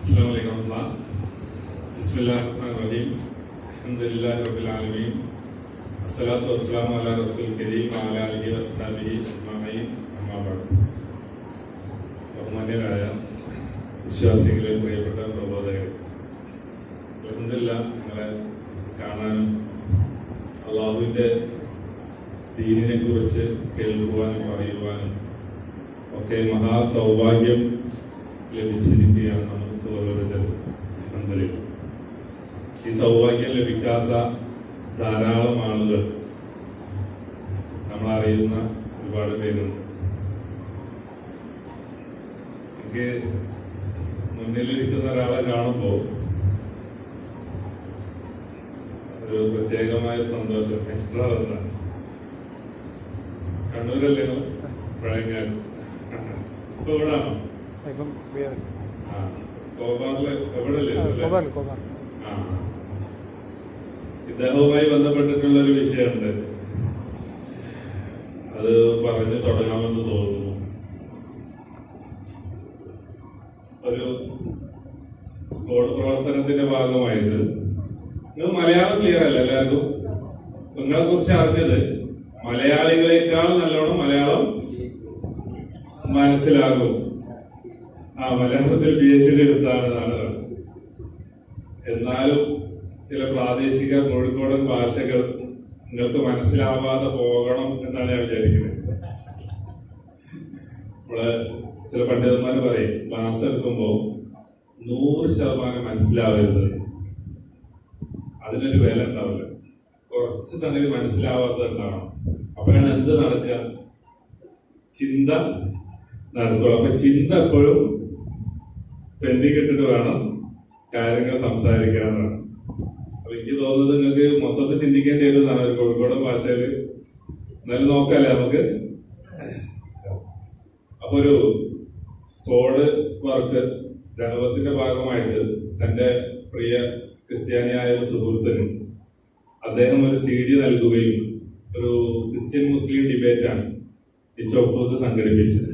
السلام عليكم ورحمة الله. بسم الله الرحمن الرحيم. الحمد لله رب العالمين. الصلاة والسلام على رسول الكريم وعلى آله وصحبه أجمعين. أما بعد. ബഹുമാന്യരായ വിശ്വാസികളെ, പ്രിയപ്പെട്ട പ്രബോധകരെ, അൽഹംദുലില്ലാഹ് നിങ്ങളെ കാണാനും അള്ളാഹുവിൻ്റെ ദീനിനെ കുറിച്ച് കേൾക്കുവാനും അറിയുവാനും ഒക്കെ മഹാസൗഭാഗ്യം ലഭിച്ചിരിക്കുകയാണ് നമുക്ക് ഓരോരുത്തരും. അൽഹംദുലില്ലാഹ്. ഈ സൗഭാഗ്യം ലഭിക്കാത്ത ധാരാളം ആളുകൾ നമ്മൾ അറിയുന്ന ഒരുപാട് പേരുണ്ട്. എനിക്ക് മുന്നിലിരിക്കുന്ന ഒരാളെ കാണുമ്പോൾ ഒരു പ്രത്യേകമായ സന്തോഷം എക്സ്ട്രാ വന്ന കണ്ണൂരല്ലേ പഴയങ്ങാട്. ഇപ്പൊ എവിടാണോ? ഇദ്ദേഹവുമായി ബന്ധപ്പെട്ടിട്ടുള്ള ഒരു വിഷയമുണ്ട്. അത് പറഞ്ഞു തുടങ്ങാമെന്ന് തോന്നുന്നു. ഒരു സ്കൂൾ പ്രവർത്തനത്തിന്റെ ഭാഗമായിട്ട് നിങ്ങൾ മലയാളം ക്ലിയർ അല്ല എല്ലാവർക്കും. നിങ്ങളെ കുറിച്ച് അറിഞ്ഞത് മലയാളികളെക്കാൾ നല്ലോണം മലയാളം മനസ്സിലാകും. മലയാളത്തിൽ PhD എടുത്താണെന്നാണ്. എന്നാലും ചില പ്രാദേശിക കോഴിക്കോടൻ ഭാഷകൾ നിങ്ങൾക്ക് മനസ്സിലാവാതെ പോകണം എന്നാണ് ഞാൻ വിചാരിക്കുന്നത്. നമ്മള് ചില പണ്ഡിതന്മാർ പറയും, ക്ലാസ് എടുക്കുമ്പോൾ 100% മനസ്സിലാവരുത്, അതിനൊരു വില ഉണ്ടാവില്ല. കുറച്ച് സംഗതി മനസ്സിലാവാത്തത് ഉണ്ടാവണം. അപ്പോഴാണ് എന്ത് നടക്കുക? ചിന്ത നടക്കുക. അപ്പൊ ചിന്ത എപ്പോഴും പെന്തിക്കിട്ടിട്ട് വേണം കാര്യങ്ങൾ സംസാരിക്കാനാണ്. അപ്പൊ എനിക്ക് തോന്നുന്നത് നിങ്ങൾക്ക് മൊത്തത്തിൽ ചിന്തിക്കേണ്ടി വരുന്നതാണ് ഒരു കോഴിക്കോടൻ ഭാഷയിൽ. എന്നാലും നോക്കാല്ലേ നമുക്ക്. അപ്പൊ ഒരു സ്ക്വാഡ് വർക്ക് ദഅവത്തിന്റെ ഭാഗമായിട്ട് തന്റെ പ്രിയ ക്രിസ്ത്യാനിയായ ഒരു സുഹൃത്തിന് അദ്ദേഹം ഒരു CD നൽകുകയും ഒരു ക്രിസ്ത്യൻ മുസ്ലിം ഡിബേറ്റാണ് ഈ ചോപ്പൂത്ത് സംഘടിപ്പിച്ചത്.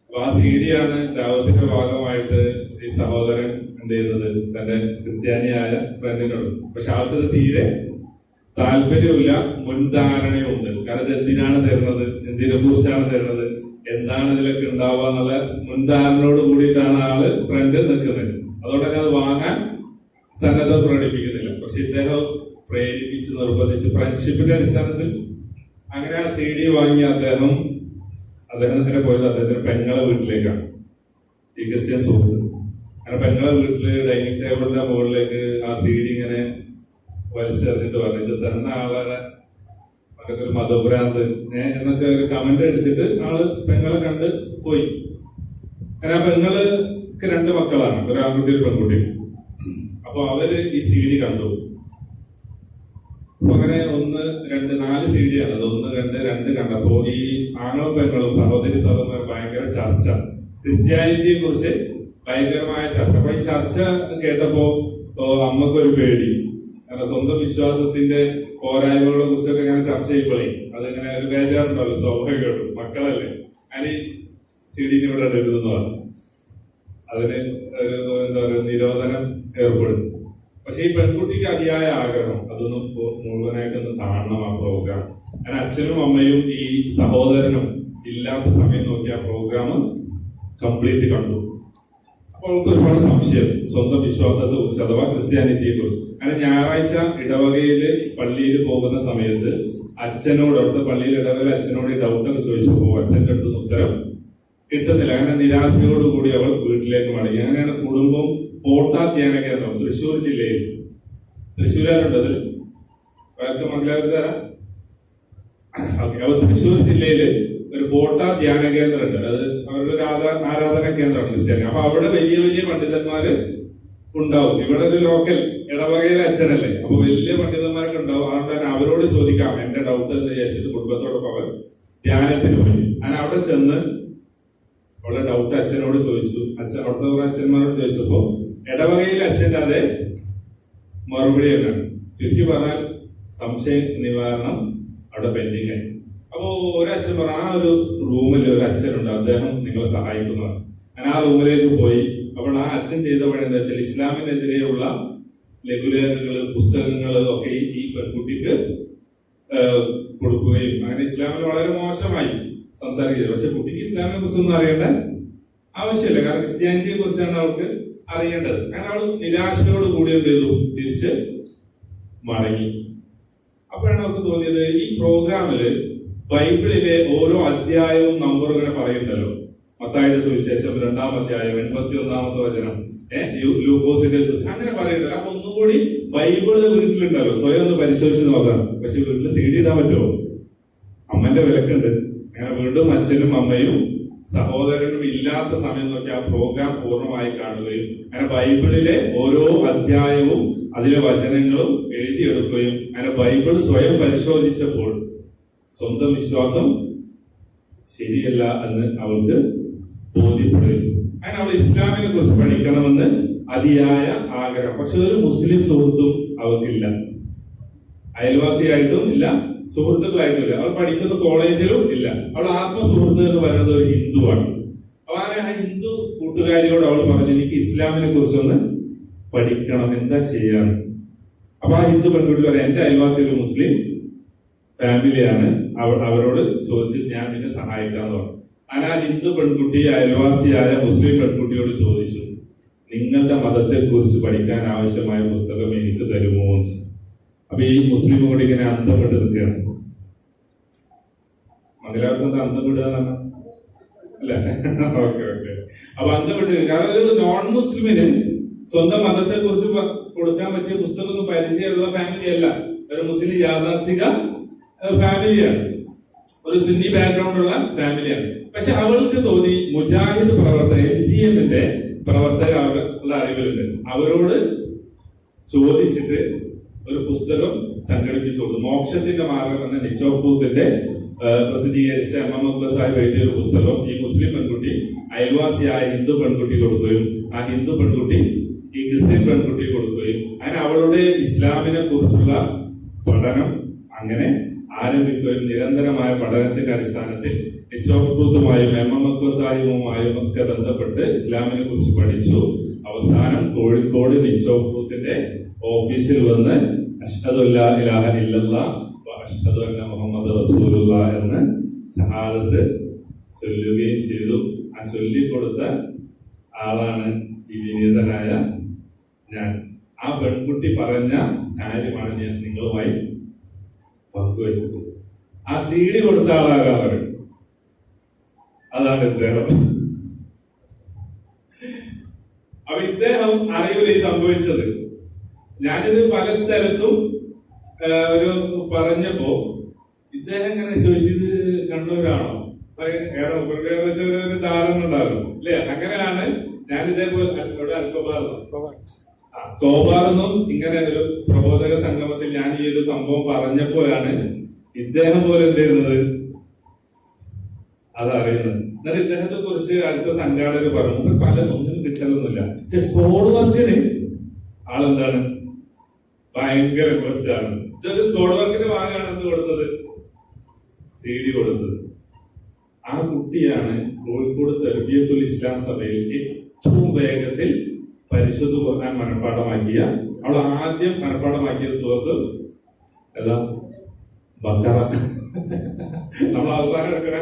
അപ്പൊ ആ CD ആണ് ദഅവത്തിന്റെ ഭാഗമായിട്ട് ഈ സഹോദരൻ എന്ത് ചെയ്യുന്നത് തന്റെ ക്രിസ്ത്യാനിയായ ഫ്രണ്ടിനോട്. പക്ഷെ ആൾക്കത് തീരെ താല്പര്യമില്ല, മുൻധാരണയും ഉണ്ട്. കാരണം ഇത് എന്തിനാണ് തരുന്നത്, എന്തിനെ കുറിച്ചാണ് തരുന്നത്, എന്താണ് ഇതിലൊക്കെ ഉണ്ടാവുക എന്നുള്ള മുൻധാരണയോട് കൂടിയിട്ടാണ് ആള് ഫ്രണ്ട് നിൽക്കുന്നത്. അതുകൊണ്ട് തന്നെ അത് വാങ്ങാൻ സന്നദ്ധ പ്രകടിപ്പിക്കുന്നില്ല. പക്ഷെ ഇദ്ദേഹം പ്രേരിപ്പിച്ച് നിർബന്ധിച്ച് ഫ്രണ്ട്ഷിപ്പിന്റെ അടിസ്ഥാനത്തിൽ അങ്ങനെ ആ CD വാങ്ങി അദ്ദേഹം തന്നെ പോയത് അദ്ദേഹത്തിന്റെ പെങ്ങളെ വീട്ടിലേക്കാണ്. ഈ ക്രിസ്ത്യൻ സുഹൃത്ത് അങ്ങനെ പെങ്ങളെ വീട്ടില് ഡൈനിങ് ടേബിളിന്റെ മുകളിലേക്ക് ആ CD ഇങ്ങനെ വലിച്ചെറിഞ്ഞിട്ട് പറഞ്ഞു, ഇത് തന്ന ആളെ അതൊക്കെ ഒരു മതഭ്രാന്ത് എന്നൊക്കെ ഒരു കമന്റ് അടിച്ചിട്ട് ആള് പെങ്ങളെ കണ്ട് പോയി. അങ്ങനെ ആ പെങ്ങൾക്ക് 2 മക്കളാണ്, ഒരു ആൺകുട്ടി ഒരു പെൺകുട്ടി. അപ്പൊ അവര് ഈ CD കണ്ടു. അപ്പൊ അങ്ങനെ 1, 2, 4 CD ആണ് അത്. 1, 2 കണ്ടപ്പോ ഈ ആങ്ങളും പെങ്ങളും സഹോദരി സഹോദരൻ ഭയങ്കര ചർച്ച, ക്രിസ്ത്യാനിറ്റിയെ കുറിച്ച് ഭയങ്കരമായ ചർച്ച. അപ്പൊ ഈ ചർച്ച കേട്ടപ്പോ അമ്മക്കൊരു പേടി. കാരണം സ്വന്തം വിശ്വാസത്തിന്റെ പോരായ്മകളെ കുറിച്ചൊക്കെ ഇങ്ങനെ ചർച്ച ചെയ്യുമ്പോഴേ അതിങ്ങനെ ഒരു ബേജാറുണ്ടല്ലോ, സ്വാഭാവികമായിട്ടും മക്കളല്ലേ. അതിന് CD ഇവിടെ ഇടരുതെന്നാണ്. അതിന് ഒരു എന്താ പറയുക നിരോധനം ഏർപ്പെടുത്തി. പക്ഷെ ഈ പെൺകുട്ടിക്ക് അതിയായ ആഗ്രഹം അതൊന്നും മുഴുവനായിട്ടൊന്ന് കാണണം ആ പ്രോഗ്രാം. അങ്ങനെ അച്ഛനും അമ്മയും ഈ സഹോദരനും ഇല്ലാത്ത സമയം നോക്കി ആ പ്രോഗ്രാം കംപ്ലീറ്റ് കണ്ടു. അപ്പൊ അവൾക്ക് ഒരുപാട് സംശയം സ്വന്തം വിശ്വാസത്തെ കുറിച്ച് അഥവാ ക്രിസ്ത്യാനിറ്റിയെ കുറിച്ച്. അങ്ങനെ ഞായറാഴ്ച ഇടവകയില് പള്ളിയിൽ പോകുന്ന സമയത്ത് അച്ഛനോട്, അവിടുത്തെ പള്ളിയിൽ ഇടവകയിൽ അച്ഛനോട് ഈ ഡൗട്ടൊക്കെ ചോദിച്ചപ്പോ അച്ഛൻ്റെ അടുത്ത് ഉത്തരം കിട്ടുന്നില്ല. അങ്ങനെ നിരാശയോടുകൂടി അവൾ വീട്ടിലേക്ക് മടങ്ങി. അങ്ങനെയാണ് കുടുംബം പോട്ടാ ധ്യാന കേന്ദ്രം തൃശ്ശൂർ ജില്ലയിൽ. തൃശ്ശൂരാരുണ്ട് അതിൽ മംഗലാപുരത്ത് തരാം. അപ്പൊ തൃശ്ശൂർ ജില്ലയില് ഒരു പോട്ടാ ധ്യാന കേന്ദ്രം ഉണ്ട്. അത് അവരുടെ ഒരു ആരാധന കേന്ദ്രമാണ് ക്രിസ്ത്യാനി. അപ്പൊ അവിടെ വലിയ വലിയ പണ്ഡിതന്മാര് ഉണ്ടാവും. ഇവിടെ ഒരു ലോക്കൽ ഇടവകയിലെ അച്ഛനല്ലേ, അപ്പൊ വലിയ പണ്ഡിതന്മാരൊക്കെ ഉണ്ടാവും. അതുകൊണ്ട് തന്നെ അവരോട് ചോദിക്കാം എന്റെ ഡൗട്ട് എന്ന് വിചാരിച്ചിട്ട് കുടുംബത്തോടൊപ്പം അവർ ധ്യാനത്തിന് പോയി. അങ്ങനെ അവിടെ ചെന്ന് അവളുടെ ഡൗട്ട് അച്ഛനോട് ചോദിച്ചു. അവിടുത്തെ കുറെ അച്ഛന്മാരോട് ചോദിച്ചപ്പോ ഇടവകയിലെ അച്ഛൻ്റെ അതേ മറുപടി തന്നെയാണ്. ചുരുക്കി പറഞ്ഞാൽ സംശയ നിവാരണം അവിടെ പെൻഡിങ് ആയി. അപ്പോ ഒരച്ഛൻ പറഞ്ഞു, ആ ഒരു റൂമിൽ ഒരു അച്ഛനുണ്ട്, അദ്ദേഹം നിങ്ങളെ സഹായിക്കുന്നതാണ്. ഞാൻ ആ റൂമിലേക്ക് പോയി അപ്പോൾ ആ അച്ഛൻ ചെയ്ത പണി എന്താ വെച്ചാൽ ഇസ്ലാമിനെതിരെയുള്ള ലഘുലേഖകള് പുസ്തകങ്ങള് ഒക്കെ ഈ പെൺകുട്ടിക്ക് കൊടുക്കുകയും അങ്ങനെ ഇസ്ലാമിൽ വളരെ മോശമായി സംസാരിക്കുന്നത്. പക്ഷെ കുട്ടിക്ക് ഇസ്ലാമിനെ കുറിച്ചൊന്നും അറിയേണ്ട ആവശ്യമില്ല, കാരണം ക്രിസ്ത്യാനിറ്റിയെ കുറിച്ചാണ് അവൾക്ക് അറിയേണ്ടത്. അങ്ങനെ അവൾ നിരാശയോട് കൂടി എന്ത് ചെയ്തു, തിരിച്ച് മടങ്ങി. അപ്പോഴാണ് അവർക്ക് തോന്നിയത് ഈ പ്രോഗ്രാമില് ബൈബിളിലെ ഓരോ അധ്യായവും നമ്പർ ഇങ്ങനെ പറയുന്നുണ്ടല്ലോ. മത്തായിയുടെ സുവിശേഷം 2-ാം അധ്യായം 81-ാമത്തെ വചനം, ലൂക്കോസിന്റെ സുവിശേഷം, അങ്ങനെ പറയുന്നുണ്ട്. അപ്പൊ ഒന്നുകൂടി ബൈബിള് വീട്ടിലുണ്ടല്ലോ, സ്വയം ഒന്ന് പരിശോധിച്ച് നോക്കാം. പക്ഷെ വീട്ടിൽ CD ഇടാൻ പറ്റുമോ? അമ്മന്റെ വിലക്കുണ്ട്. അങ്ങനെ വീണ്ടും അച്ഛനും അമ്മയും സഹോദരനും ഇല്ലാത്ത സമയം നോക്കി ആ പ്രോഗ്രാം പൂർണ്ണമായി കാണുകയും അങ്ങനെ ബൈബിളിലെ ഓരോ അധ്യായവും അതിലെ വചനങ്ങളും എഴുതിയെടുക്കുകയും അങ്ങനെ ബൈബിൾ സ്വയം പരിശോധിച്ചപ്പോൾ സ്വന്തം വിശ്വാസം ശരിയല്ല എന്ന് അവൾക്ക് ബോധ്യപ്പെടുകയും അങ്ങനെ അവൾ ഇസ്ലാമിനെ കുറിച്ച് പഠിക്കണമെന്ന് അതിയായ ആഗ്രഹം. പക്ഷെ ഒരു മുസ്ലിം സുഹൃത്തും അവൾക്കില്ല, അയൽവാസിയായിട്ടും ഇല്ല, സുഹൃത്തുക്കളായിട്ടും ഇല്ല. അവൾ പഠിക്കുന്ന കോളേജിലും ഇല്ല. അവൾ ആത്മസുഹൃത്ത് എന്ന് പറയുന്നത് ഒരു ഹിന്ദുവാണ്. അവനെ ആ ഹിന്ദു കൂട്ടുകാരിയോട് അവൾ പറഞ്ഞു, എനിക്ക് ഇസ്ലാമിനെ കുറിച്ചൊന്ന് പഠിക്കണം, എന്താ ചെയ്യാൻ? അപ്പൊ ആ ഹിന്ദു പെൺകുട്ടി പറയാം, എന്റെ അയൽവാസി ഒരു മുസ്ലിം ഫാമിലിയാണ്, അവരോട് ചോദിച്ചിട്ട് ഞാൻ നിന്നെ സഹായിക്കാന്ന് പറഞ്ഞു. അങ്ങനെ ആ ഹിന്ദു പെൺകുട്ടി അയൽവാസിയായ മുസ്ലിം പെൺകുട്ടിയോട് ചോദിച്ചു, നിങ്ങളുടെ മതത്തെ കുറിച്ച് പഠിക്കാൻ ആവശ്യമായ പുസ്തകം എനിക്ക് തരുമോ? അപ്പൊ ഈ മുസ്ലിം കൂടി ഇങ്ങനെ അന്തം വിട്ട് നിൽക്കുകയാണ്. മംഗലാപുരത്ത് അന്തം വിടുക അല്ലെ? ഓക്കെ. അപ്പൊ അന്തം വിട്ട്, കാരണം ഒരു നോൺ മുസ്ലിമിന് സ്വന്തം മതത്തെ കുറിച്ച് കൊടുക്കാൻ പറ്റിയ പുസ്തകമൊന്നും പരിചയമുള്ള ഫാമിലി അല്ല. ഒരു മുസ്ലിം യാഥാസ്ഥിക ഫാമിലിയാണ്, ഒരു സുന്നി ബാക്ക്ഗ്രൗണ്ട് ഉള്ള ഫാമിലിയാണ്. പക്ഷെ അവൾക്ക് തോന്നി മുജാഹിദ് പ്രവർത്തക MGM-ന്റെ പ്രവർത്തക അവരുടെ അറിവിലുണ്ട്, അവരോട് ചോദിച്ചിട്ട് ഒരു പുസ്തകം സംഘടിപ്പിച്ചു കൊടുത്തു. മോക്ഷത്തിന്റെ മാർഗം എന്ന നിച്ചോഫ് ബൂത്തിന്റെ പ്രസിദ്ധീകരിച്ച മുഹമ്മദ് സാഹിബ് എഴുതിയ ഒരു പുസ്തകം ഈ മുസ്ലിം പെൺകുട്ടി അയൽവാസിയായ ഹിന്ദു പെൺകുട്ടി കൊടുക്കുകയും ആ ഹിന്ദു പെൺകുട്ടി ഈ ക്രിസ്ത്യൻ പെൺകുട്ടി കൊടുക്കുകയും അങ്ങനെ അവളുടെ ഇസ്ലാമിനെ കുറിച്ചുള്ള പഠനം അങ്ങനെ ആരംഭിക്കുകയും നിരന്തരമായ പഠനത്തിന്റെ അടിസ്ഥാനത്തിൽ നിച്ചോഫ് ബൂത്തുമായും മുഹമ്മദ് സാഹിബുമായും ഒക്കെ ബന്ധപ്പെട്ട് ഇസ്ലാമിനെ കുറിച്ച് പഠിച്ചു. അവസാനം കോഴിക്കോട് നിച്ചോഫ് ബൂത്തിന്റെ ഓഫീസിൽ വന്ന് അഷ്ഹദു അല്ലാ ഇലാഹ ഇല്ലല്ലാഹ് വ അഷ്ഹദു അന്ന മുഹമ്മദ് റസൂലുള്ളാഹ് എന്ന് ഷഹാദത്ത് ചൊല്ലുകയും ചെയ്തു. ആ ചൊല്ലിക്കൊടുത്ത ആളാണ് ഈ വിനീതനായ ഞാൻ. ആ പെൺകുട്ടി പറഞ്ഞ കാര്യമാണ് ഞാൻ നിങ്ങളുമായി പങ്കുവച്ചത്. ആ CD കൊടുത്ത ആളാകാറ്, അതാണ് ഇദ്ദേഹം. അപ്പൊ ഇദ്ദേഹം അറിയില്ല ഈ സംഭവിച്ചത്. ഞാനിത് പല സ്ഥലത്തും ഒരു പറഞ്ഞപ്പോ ഇദ്ദേഹം ഇങ്ങനെ ചോദിച്ചത് കണ്ണൂരാണോ? ഏകദേശം ഒരു ധാരണ ഉണ്ടാകും അല്ലെ? അങ്ങനെയാണ് ഞാൻ ഇതേപോലെ ഇവിടെ കോബാറെന്നും ഇങ്ങനെ ഒരു പ്രബോധക സംഗമത്തിൽ ഞാൻ ഈ ഒരു സംഭവം പറഞ്ഞപ്പോഴാണ് ഇദ്ദേഹം പോലെ എന്ത് ചെയ്യുന്നത് അതറിയുന്നത്. എന്നിട്ട് ഇദ്ദേഹത്തെ കുറിച്ച് അടുത്ത സംഘാടകർ പറഞ്ഞു, പല ഒന്നും കിട്ടലൊന്നുമില്ല. പക്ഷെ സ്കോഡ് വർക്കിന് ആളെന്താണ് ഭയങ്കര ഇൻട്രസ്റ്റ് ആണ്. ഇതൊരു സ്കോഡ് വർക്കിന്റെ ഭാഗമാണ് എന്ത് കൊടുത്തത്, CD കൊടുത്തത്. ആ കുട്ടിയാണ് കോഴിക്കോട് തർബിയത്തുൽ ഇസ്ലാം സഭയിൽ ഏറ്റവും വേഗത്തിൽ പരിശുദ്ധ ഖുർആൻ മനഃപ്പാഠമാക്കിയ, അവൾ ആദ്യം മനഃപ്പാഠമാക്കിയ സൂറത്ത് ഏതാ? ബഖറ. നമ്മൾ അവസാനം എടുക്കുന്ന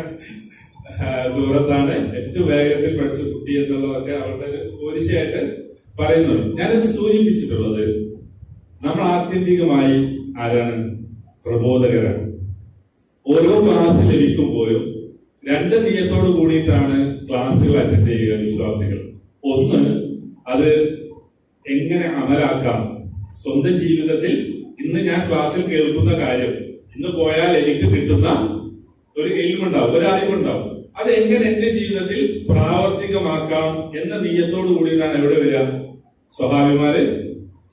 സൂറത്താണ് ഏറ്റവും വേഗത്തിൽ പഠിച്ച കുട്ടി എന്നുള്ളതൊക്കെ അവരുടെ പോലീശയായിട്ട് പറയുന്നുണ്ട്. ഞാനിത് സൂചിപ്പിച്ചിട്ടുള്ളത് നമ്മൾ ആത്യന്തികമായി ആരാണ്? പ്രബോധകരാണ്. ഓരോ ക്ലാസ് ലഭിക്കുമ്പോഴും രണ്ട് നിയത്തോട് കൂടിയിട്ടാണ് ക്ലാസ്സുകൾ അറ്റൻഡ് ചെയ്യുക വിശ്വാസികൾ. ഒന്ന്, അത് എങ്ങനെ അമലാക്കാം സ്വന്തം ജീവിതത്തിൽ. ഇന്ന് ഞാൻ ക്ലാസ്സിൽ കേൾക്കുന്ന കാര്യം ഇന്ന് പോയാൽ എനിക്ക് കിട്ടുന്ന ഒരു ഇൽമുണ്ടാവും, ഒരു അറിവുണ്ടാവും. അത് എങ്ങനെ എന്റെ ജീവിതത്തിൽ പ്രാവർത്തികമാക്കാം എന്ന നിയത്തോട് കൂടിയിട്ടാണ് എവിടെ വരിക? സ്വഹാബിമാര്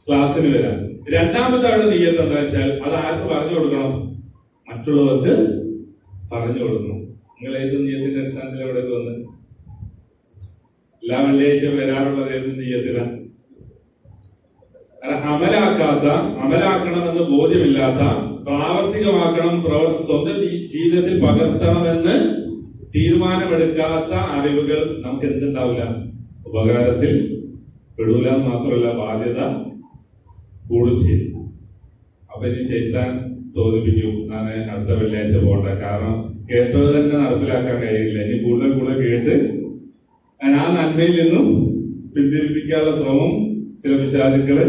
ക്ലാസ്സിന് വരാം. രണ്ടാമത്തെ അവിടെ നിയത്ത് എന്താ വെച്ചാൽ അത് ആർക്ക് പറഞ്ഞു കൊടുക്കണം? മറ്റുള്ളവർക്ക് പറഞ്ഞു കൊടുക്കണം. നിങ്ങൾ ഏത് നിയത്തിന്റെ അടിസ്ഥാനത്തിൽ എവിടെ വന്ന് എല്ലാ വെള്ളിയാഴ്ച വരാറുള്ളത് ഏത് നിയത്തിലാണ്? അമലാക്കണമെന്ന് ബോധ്യമില്ലാത്ത, പ്രാവർത്തികമാക്കണം, സ്വന്തം ജീവിതത്തിൽ പകർത്തണമെന്ന് തീരുമാനമെടുക്കാത്ത അറിവുകൾ നമുക്ക് എന്തുണ്ടാവില്ല? ഉപകാരത്തിൽ പെടൂല മാത്രമല്ല ബാധ്യത കൂടും ചെയ്യും. അപ്പൊ ഇനി ശൈത്താൻ തോന്നിപ്പിക്കും, ഞാൻ അടുത്ത വെള്ളിയാഴ്ച പോകണ്ട, കാരണം കേട്ടത് തന്നെ നടപ്പിലാക്കാൻ കഴിയില്ല, ഇനി കൂടുതൽ കൂടുതൽ കേട്ട് ഞാൻ ആ നന്മയിൽ നിന്നും പിന്തിരിപ്പിക്കാനുള്ള ശ്രമം ചില പിശാചുക്കള്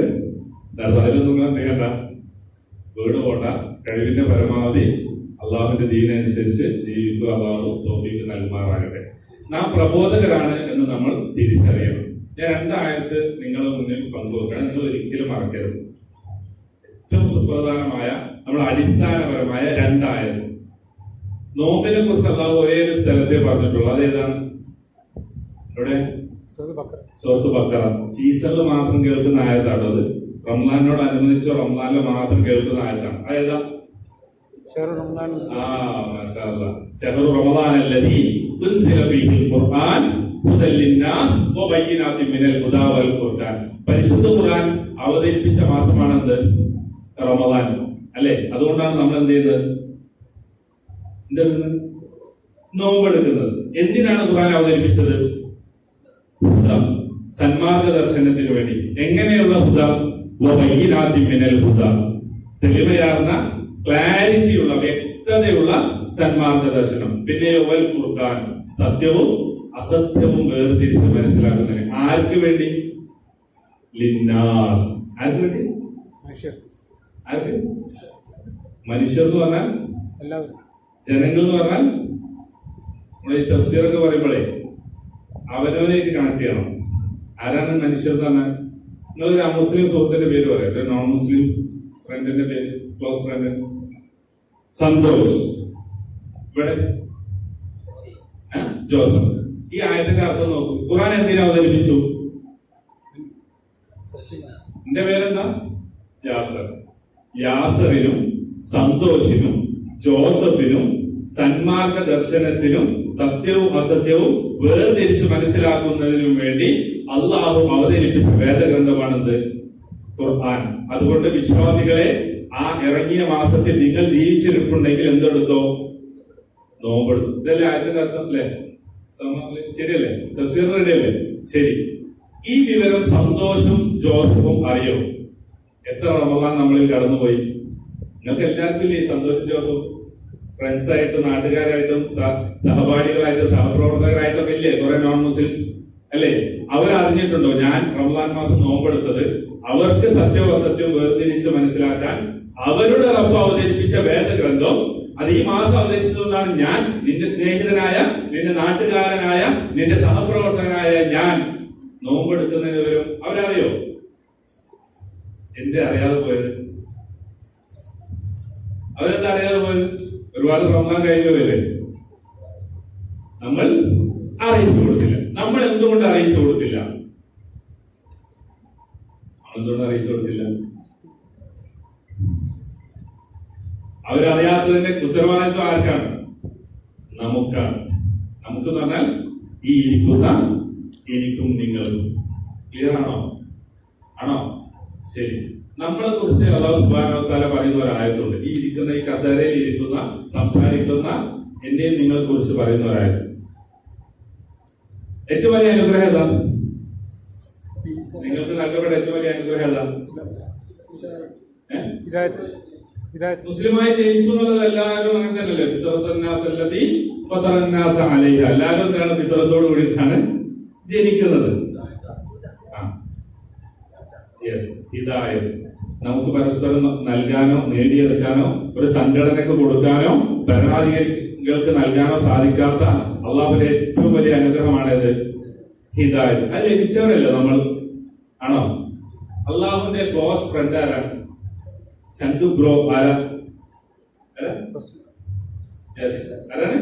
നടത്തും. അതിലൊന്നും നീങ്ങണ്ട, വീട് പോണ്ട, കഴിവിന്റെ പരമാവധി അള്ളാഹുവിന്റെ ദീനനുസരിച്ച് ജീവിക്കുക. അള്ളാഹു തൗഫീഖ് നൽകുമാറാകട്ടെ. നാം പ്രബോധകരാണ് എന്ന് നമ്മൾ തിരിച്ചറിയണം. ഞാൻ രണ്ടായത്ത് നിങ്ങളുടെ മുന്നിൽ പങ്കുവെക്കണം, നിങ്ങൾ ഒരിക്കലും മറക്കരുത്. ഏറ്റവും സുപ്രധാനമായ നമ്മൾ അടിസ്ഥാനപരമായ രണ്ടായത്. നോമ്പിനെ കുറിച്ച് അള്ളാഹു ഒരേ ഒരു സ്ഥലത്തെ പറഞ്ഞിട്ടുള്ളൂ. അതേതാണ്? ഇവിടെ സൂറത്ത് ബഖറ. സീസണിൽ മാത്രം കേൾക്കുന്ന ആയത്താണ് അത്. റംസാനോട് അനുബന്ധിച്ച് റംസാനിൽ മാത്രം കേൾക്കുന്ന ആയത്താണ്. അതേതാ? ശഹ്റു റമദാൻ അല്ലദീ ഉൻസില ഫീഹിൽ ഖുർആൻ ഹുദൽ ലിന്നാസ് വബയ്യിനാത്തിൻ മിനൽ ഹുദാ വൽ ഫുർഖാൻ. പരിശുദ്ധ ഖുർആൻ അവതരിപ്പിച്ച മാസമാണെന്ത്? റമദാൻ അല്ലെ? അതുകൊണ്ടാണ് നമ്മൾ എന്ത് ചെയ്യുന്നത്? നോമ്പെടുക്കുന്നത്. എന്തിനാണ് ഖുർആൻ അവതരിപ്പിച്ചത്? ഹുദ, സന്മാർഗ ദർശനത്തിന് വേണ്ടി. എങ്ങനെയുള്ള ഹുദ? വബയ്യിനാത്തിൻ മിനൽ ഹുദ, തെളിമയാർന്ന ക്ലാരിറ്റിയുള്ള വ്യക്തതയുള്ള സന്മാർഗ ദർശനം. പിന്നെ വൽ ഫുർഖാൻ, സത്യവും അസത്യവും വേർതിരിച്ച് മനസ്സിലാക്കുന്നതിന്. ആർക്ക് വേണ്ടി? ലിന്നാസ്. ആർക്ക് വേണ്ടി? ആർക്ക്? മനുഷ്യർ എന്ന് പറഞ്ഞാൽ ജനങ്ങൾ എന്ന് പറഞ്ഞാൽ നമ്മുടെ ഈ തഫ്സീറൊക്കെ പറയുമ്പോഴേ അവനവനായിട്ട് കണക്ട് ചെയ്യണം. ആരാണ് മനുഷ്യർ എന്ന് പറഞ്ഞാൽ? നിങ്ങളൊരു അമുസ്ലിം സുഹൃത്തിന്റെ പേര് പറയാം, ഒരു നോൺ മുസ്ലിം ഫ്രണ്ടിന്റെ പേര്, ക്ലോസ് ഫ്രണ്ട്. സന്തോഷ്. ഇവിടെ ജോസഫ്. ഈ ആയത്തിന്റെ അർത്ഥം നോക്കൂ. ഖുർആൻ എന്തിനാ അവതരിപ്പിച്ചു? എന്റെ പേരെന്താ? യാസർ. യാസറിനും സന്തോഷിനും ജോസഫിനും സന്മാർഗ ദർശനത്തിനും സത്യവും അസത്യവും വേർതിരിച്ച് മനസ്സിലാക്കുന്നതിനും വേണ്ടി അള്ളാഹു അവതരിപ്പിച്ച വേദഗ്രന്ഥമാണെന്ത്? ഖുർആൻ. അതുകൊണ്ട് വിശ്വാസികളെ, ആ ഇറങ്ങിയ മാസത്തിൽ നിങ്ങൾ ജീവിച്ചിരിപ്പുണ്ടെങ്കിൽ എന്തെടുത്തോ? നോമ്പെടുത്തു. ഇതല്ലേ ആയത്തിന്റെ അർത്ഥം അല്ലേ? ശരിയല്ലേ? തഫ്സീർ റെഡിയല്ലേ? ശരി. ഈ വിവരം സന്തോഷും ജോസഫും അറിയോ? എത്ര റമദാൻ നമ്മളിൽ കടന്നുപോയി? നിങ്ങൾക്ക് എല്ലാവർക്കും ഇല്ലേ സന്തോഷും ജോസഫ്? ഫ്രണ്ട്സായിട്ടും നാട്ടുകാരായിട്ടും സഹപാഠികളായിട്ടും സഹപ്രവർത്തകരായിട്ടും ഇല്ലേ കുറെ നോൺ മുസ്ലിംസ് അല്ലേ? അവരറിഞ്ഞിട്ടുണ്ടോ ഞാൻ റമദാൻ മാസം നോമ്പെടുത്തത്? അവർക്ക് സത്യവും അസത്യവും വേർതിരിച്ച് മനസ്സിലാക്കാൻ അവരുടെ റബ്ബ് അവതരിപ്പിച്ച വേദഗ്രന്ഥം അത് ഈ മാസം അവതരിച്ചതുകൊണ്ടാണ് ഞാൻ, നിന്റെ സ്നേഹിതനായ, നിന്റെ നാട്ടുകാരനായ, നിന്റെ സഹപ്രവർത്തകനായ ഞാൻ നോമ്പെടുക്കുന്ന വിവരം അവരറിയോ? എന്തേ അറിയാതെ പോയത്? അവരെന്താ അറിയാതെ പോയത്? ഒരുപാട് റമദാൻ കഴിഞ്ഞതല്ലേ? നമ്മൾ അറിയിച്ചു കൊടുത്തില്ല. നമ്മൾ എന്തുകൊണ്ട് അറിയിച്ചു കൊടുത്തില്ല? എന്തുകൊണ്ട് അറിയിച്ചു കൊടുത്തില്ല? അവരറിയാത്തതിന്റെ ഉത്തരവാദിത്വം ആർക്കാണ്? നമുക്കാണ്. നമുക്ക് പറഞ്ഞാൽ ഈ ഇരിക്കുന്ന എനിക്കും നിങ്ങൾക്കും. ക്ലിയർ ആണോ? ആണോ? ശരി. നമ്മളെ കുറിച്ച് അല്ലാഹു സുബ്ഹാനഹു വ തആല പറയുന്ന ഒരു ആയത്തുണ്ട്. ഈ ഇരിക്കുന്ന, ഈ കസേരയിൽ ഇരിക്കുന്ന, സംസാരിക്കുന്ന എന്നെയും നിങ്ങളെ കുറിച്ച് പറയുന്ന ഒരു ആയത്ത്. ഏറ്റവും വലിയ അനുഗ്രഹം ഏതാ? നിങ്ങൾക്ക് നൽകപ്പെട്ട ഏറ്റവും വലിയ അനുഗ്രഹം ഏതാ? മുസ്ലിമായി ജനിച്ചു എന്നുള്ളത് എല്ലാവരും അങ്ങനെ തന്നെയല്ലേ? എല്ലാവരും എന്താണ്? ഫിത്രത്തോട് കൂടിയിട്ടാണ് ജനിക്കുന്നത്. ഹിദായത്ത് നമുക്ക് പരസ്പരം നൽകാനോ നേടിയെടുക്കാനോ ഒരു സംഘടനക്ക് കൊടുക്കാനോ ഭരണാധികാരികൾക്ക് നൽകാനോ സാധിക്കാത്ത അള്ളാഹുവിന്റെ ഏറ്റവും വലിയ അനുഗ്രഹമാണത് ഹിദായത്ത്. അത് ലഭിച്ചവരല്ലേ നമ്മൾ? ആണോ? അള്ളാഹുവിന്റെ ക്ലോസ് ഫ്രണ്ട് ആരാണ്? ചങ്കു ബ്രോ ആരാ? ആരാണ്?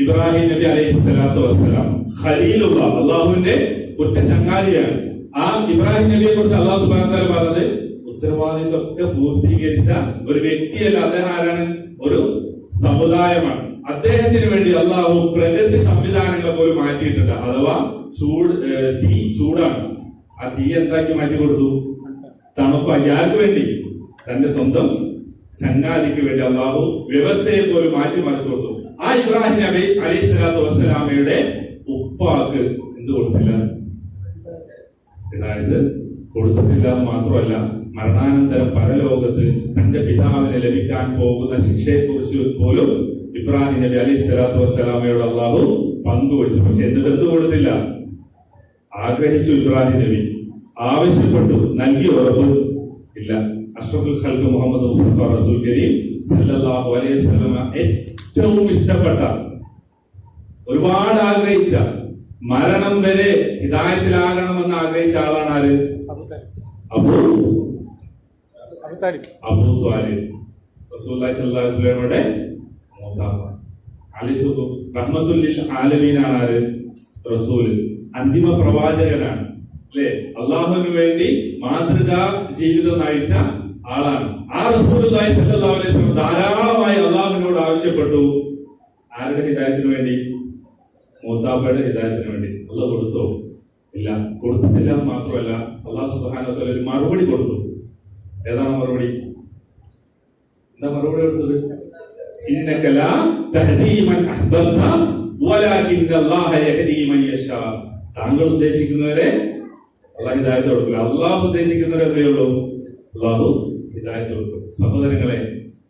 ഇബ്രാഹിം നബി അലൈഹി സ്വലാത്തു വസ്സലാം, ഖലീലുള്ള, അള്ളാഹുവിന്റെ ഒറ്റ ചങ്ങാതിയാണ്. ആ ഇബ്രാഹിം നബിയെ കുറിച്ച് അല്ലാഹു സുബ്ഹാനഹു വ തആല പറഞ്ഞത് ഉത്തരവാദിത്വമൊക്കെ പൂർത്തീകരിച്ച ഒരു വ്യക്തിയല്ല അദ്ദേഹം. ആരാണ്? ഒരു സമുദായമാണ്. അദ്ദേഹത്തിന് വേണ്ടി അള്ളാഹു പ്രകൃതി സംവിധാനങ്ങൾ പോലും മാറ്റിയിട്ടുണ്ട്. അഥവാ തീ ചൂടാണ്, ആ തീ എന്താക്കി മാറ്റി കൊടുത്തു? തണുപ്പാക്കി. ആർക്ക് വേണ്ടി? തന്റെ സ്വന്തം ചങ്ങാതിക്ക് വേണ്ടി അള്ളാഹു വ്യവസ്ഥയെ പോലും മാറ്റി മറിച്ചു കൊടുത്തു. ആ ഇബ്രാഹിം നബി അലൈഹി സ്വലാത്തു വസ്സലാമയുടെ ഉപ്പാക്ക് എന്ത് കൊടുത്തില്ല? ഹിദായത്ത് കൊടുത്തിട്ടില്ല എന്ന് മാത്രമല്ല, മരണാനന്തരം പരലോകത്ത് തന്റെ പിതാവിന് ലഭിക്കാൻ പോകുന്ന ശിക്ഷയെ കുറിച്ച് പോലും ഇബ്രാഹിം നബി അലൈഹി സ്വലാത്തു വസ്സലാമയോട് അള്ളാഹു പങ്കുവച്ചു. പക്ഷെ എന്നിട്ട് എന്ത് കൊടുത്തില്ല? ആഗ്രഹിച്ചു ഇബ്രാഹിം നബി, ആവശ്യപ്പെട്ടു, നൽകി ഉറപ്പ് ഇല്ല. അഷ്റഫുൽ ഖൽഖ് മുഹമ്മദ് മുസ്തഫ റസൂൽ കരീം സല്ലല്ലാഹു അലൈഹി വസല്ലമ ഏറ്റവും ഇഷ്ടപ്പെട്ട, ഒരുപാട് ആഗ്രഹിച്ച, മരണം വരെ ഹിദായത്തിലാകണമെന്ന് ആഗ്രഹിച്ച ആളാണ് ആര്? അബൂ ത്വാലിബ്, റസൂലുള്ളാഹി സ്വല്ലല്ലാഹു അലൈഹി വസല്ലമയുടെ മൂത്താപ്പ. റഹ്മത്തുൽ ലിൽ ആലമീനാണ് ആര്? റസൂല്, അന്തിമ പ്രവാചകനാണ്, അല്ലെ? അള്ളാഹുവിന് വേണ്ടി മാതൃകാ ജീവിതം നയിച്ച ആളാണ്. ആ റസൂലുള്ളാഹി സ്വല്ലല്ലാഹു അലൈഹി വസല്ലം ധാരാളമായി അള്ളാഹുവിനോട് ആവശ്യപ്പെട്ടു. ആരുടെ ഹിദായത്തിന് വേണ്ടി? മൂത്താപ്പയുടെ ഹിദായത്തിന് വേണ്ടി. അള്ളാഹ് കൊടുത്തോ? ഇല്ല, കൊടുത്തിട്ടില്ല എന്ന് മാത്രമല്ല, അള്ളാഹു സുബ്ഹാനഹു വ തആല ഒരു മറുപടി കൊടുത്തു. ഏതാണ് മറുപടി? എന്താ മറുപടി കൊടുത്തത്? ഇന്നക ലാ തഹ്ദീ മൻ അഹ്ബബ്ത വലാകിന്ന അല്ലാഹ യഹ്ദീ മൻ യശാ. താങ്കൾ ഉദ്ദേശിക്കുന്നവരെ അള്ളാഹു ഹിദായത്ത് കൊടുക്കില്ല. അള്ളാഹു ഉദ്ദേശിക്കുന്നവരെ എന്തേ ഉള്ളൂ? അള്ളാഹു ഹിദായത്ത് കൊടുക്കും. സഹോദരങ്ങളെ,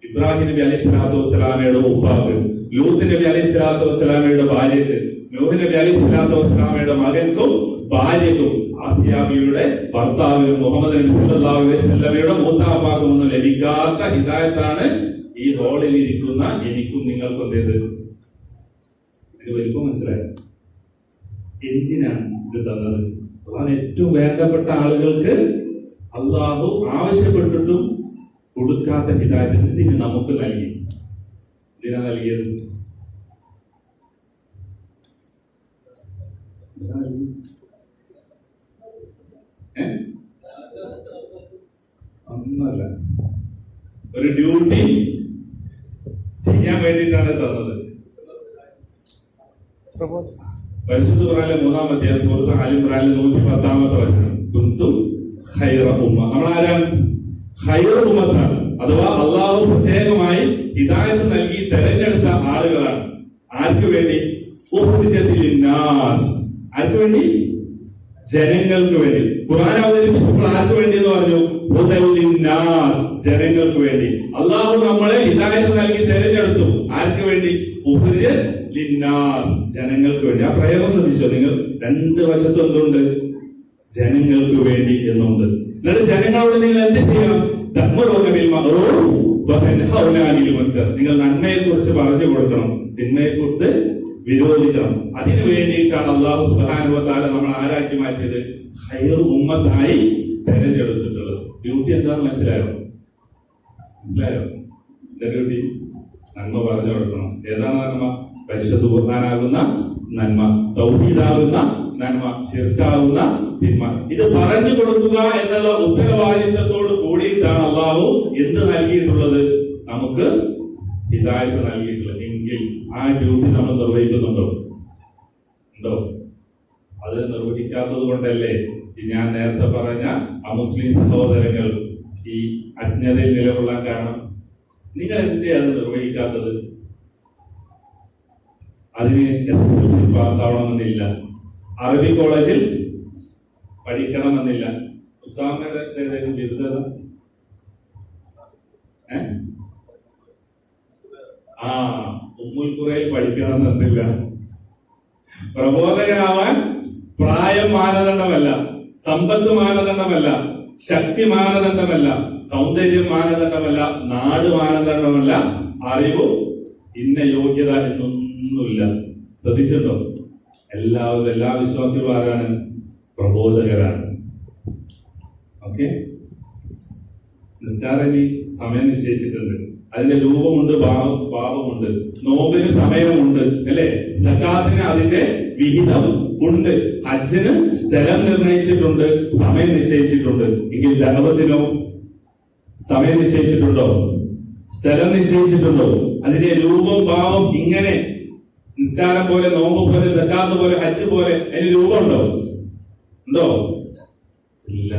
ഇബ്രാഹിം നബി അലൈഹി സ്വലാത്തു വസ്സലാമയുടെ ഉപ്പാക്ക്, ലൂത്ത് നബി അലൈഹി സ്വലാത്തു വസ്സലാമയുടെ ഭാര്യക്ക്, നൂഹ് നബി അലൈഹി സ്വലാത്തു വസ്സലാമയുടെ മകൻക്കും ഭാര്യക്കും, ആസിയാബിയുടെ ഭർത്താവിനും, മുഹമ്മദ് നബി സല്ലല്ലാഹു അലൈഹി വസല്ലമയുടെ മൂത്താപ്പാക്കും ഒന്നും ലഭിക്കാത്ത ഹിദായത്താണ് ഈ റോളിൽ ഇരിക്കുന്ന എനിക്കും നിങ്ങൾക്കും എന്തേത്? ഇത് വലിപ്പം മനസ്സിലായി? എന്തിനാണ് ഇത് തന്നത്? അതാണ് ഏറ്റവും വേണ്ടപ്പെട്ട ആളുകൾക്ക് അള്ളാഹു ആവശ്യപ്പെട്ടിട്ടും കൊടുക്കാത്ത ഹിദായത്ത് എന്തിന് നമുക്ക് നൽകി? എന്തിനാ നൽകിയത്? ഒന്നല്ല, ഒരു ഡ്യൂട്ടി ചെയ്യാൻ വേണ്ടിയിട്ടാണ് തന്നത്. പരിശുദ്ധ ഖുർആനിലെ 3-ാം അധ്യായം സൂറത്ത് ആൽ ഇംറാനിലെ 110-ാമത്തെ വചനം, കുന്തും ഖൈറ ഉമ്മ. നമ്മൾ ആരാണ്? ഖൈറ ഉമ്മത്താണ്. അഥവാ അള്ളാഹു പ്രത്യേകമായി ഹിദായത്ത് നൽകി തെരഞ്ഞെടുത്ത ആളുകളാണ്. ആർക്ക് വേണ്ടി? ഉഖ്രിജത്തിൽ നാസ്. ആർക്ക് വേണ്ടി? ജനങ്ങൾക്ക് വേണ്ടി. ഖുർആൻ അവതരിപ്പിച്ചപ്പോൾ ആർക്ക് വേണ്ടി എന്ന് പറഞ്ഞു? ഹുദൽ ലിന്നാസ്, ജനങ്ങൾക്ക് വേണ്ടി. അള്ളാഹു നമ്മളെ ഹിദായത്ത് നൽകി തെരഞ്ഞെടുത്തു. ആർക്ക് വേണ്ടി? ഉഖ്രിജത് ലിന്നാസ്, ജനങ്ങൾക്ക് വേണ്ടി. ആ പ്രയോഗം ശ്രദ്ധിച്ചോ നിങ്ങൾ? രണ്ട് വശത്തും എന്തുണ്ട്? ജനങ്ങൾക്ക് വേണ്ടി എന്നുണ്ട്. എന്നിട്ട് ജനങ്ങളോട് നിങ്ങൾ എന്ത് ചെയ്യണം? തഅ്മുറൂന ബിൽ മഅറൂഫ് വ തൻഹൗന അനിൽ മുൻകർ. നിങ്ങൾ നന്മയെ കുറിച്ച് പറഞ്ഞു കൊടുക്കണം, തിന്മയെ കുറിച്ച് വിരോധിക്കണം. അതിനു വേണ്ടിയിട്ടാണ് അല്ലാഹു സുബ്ഹാനഹു വ തആല നമ്മൾ ആരാക്കി മാറ്റിയത്? ഖൈറു ഉമ്മത്തായി തെരഞ്ഞെടുത്തിട്ടുള്ളത്. ഡ്യൂട്ടി എന്താണെന്ന് മനസ്സിലായോ? മനസ്സിലായോ? എന്താ ഡ്യൂട്ടി? നന്മ പറഞ്ഞു കൊടുക്കണം. ഏതാണ് നന്മ? പരിശുദ്ധ ഖുർആനാകുന്ന നന്മ, തൗഹീദാകുന്ന നന്മ, ശിർക്കാകുന്ന തിന്മ. ഇത് പറഞ്ഞു കൊടുക്കുക എന്നുള്ള ഉത്തരവാദിത്തത്തോട് കൂടിയിട്ടാണ് അള്ളാഹു എന്ത് നൽകിയിട്ടുള്ളത്? നമുക്ക് ഹിദായത്ത് നൽകിയിട്ടുള്ളത്. എങ്കിൽ ആ ഡ്യൂട്ടി നമ്മൾ നിർവഹിക്കുന്നുണ്ടോ? ഉണ്ടോ? അത് നിർവഹിക്കാത്തത് കൊണ്ടല്ലേ ഞാൻ നേരത്തെ പറഞ്ഞ അമുസ്ലിം സഹോദരങ്ങൾ ഈ അജ്ഞതയിൽ നിലകൊള്ളാൻ കാരണം. നിങ്ങൾ എന്തിനാണ് നിർവഹിക്കാത്തത്? അതിന് SSLC പാസ്സാവണമെന്നില്ല, അറബി കോളേജിൽ പഠിക്കണമെന്നില്ല. ഉസ്താദിന്റെ ബിരുദത ഉമ്മുൽ ഖുറയിൽ പഠിക്കണമെന്നില്ല. പ്രബോധകനാവാൻ പ്രായം മാനദണ്ഡമല്ല, സമ്പത്ത് മാനദണ്ഡമല്ല, ശക്തി മാനദണ്ഡമല്ല, സൗന്ദര്യം മാനദണ്ഡമല്ല, നാട് മാനദണ്ഡമല്ല, അറിവ് ഇന്ന യോഗ്യത എന്നൊന്നുമില്ല. ശ്രദ്ധിച്ചിട്ടുണ്ടോ? എല്ലാവരും, എല്ലാ വിശ്വാസികളും ആരാണ്? പ്രബോധകരാണ്. ഓക്കെ, നിസ്കാരം സമയം നിശ്ചയിച്ചിട്ടുണ്ട്, അതിന്റെ രൂപമുണ്ട്, ഭാവമുണ്ട്. നോമ്പിന് സമയമുണ്ട്, അല്ലെ? സകാത്തിന് അതിന്റെ വിഹിതം ഉണ്ട്. ഹജ്ജിന് സ്ഥലം നിർണയിച്ചിട്ടുണ്ട്, സമയം നിശ്ചയിച്ചിട്ടുണ്ട്. എങ്കിൽ ദഅവത്തിനോ സമയം നിശ്ചയിച്ചിട്ടുണ്ടോ? സ്ഥലം നിശ്ചയിച്ചിട്ടുണ്ടോ? അതിന്റെ രൂപം, ഭാവം ഇങ്ങനെ നിസ്കാരം പോലെ, നോമ്പ് പോലെ, സകാത്ത് പോലെ, ഹജ്ജ് പോലെ അതിന് രൂപമുണ്ടോ? ഉണ്ടോ? ഇല്ല.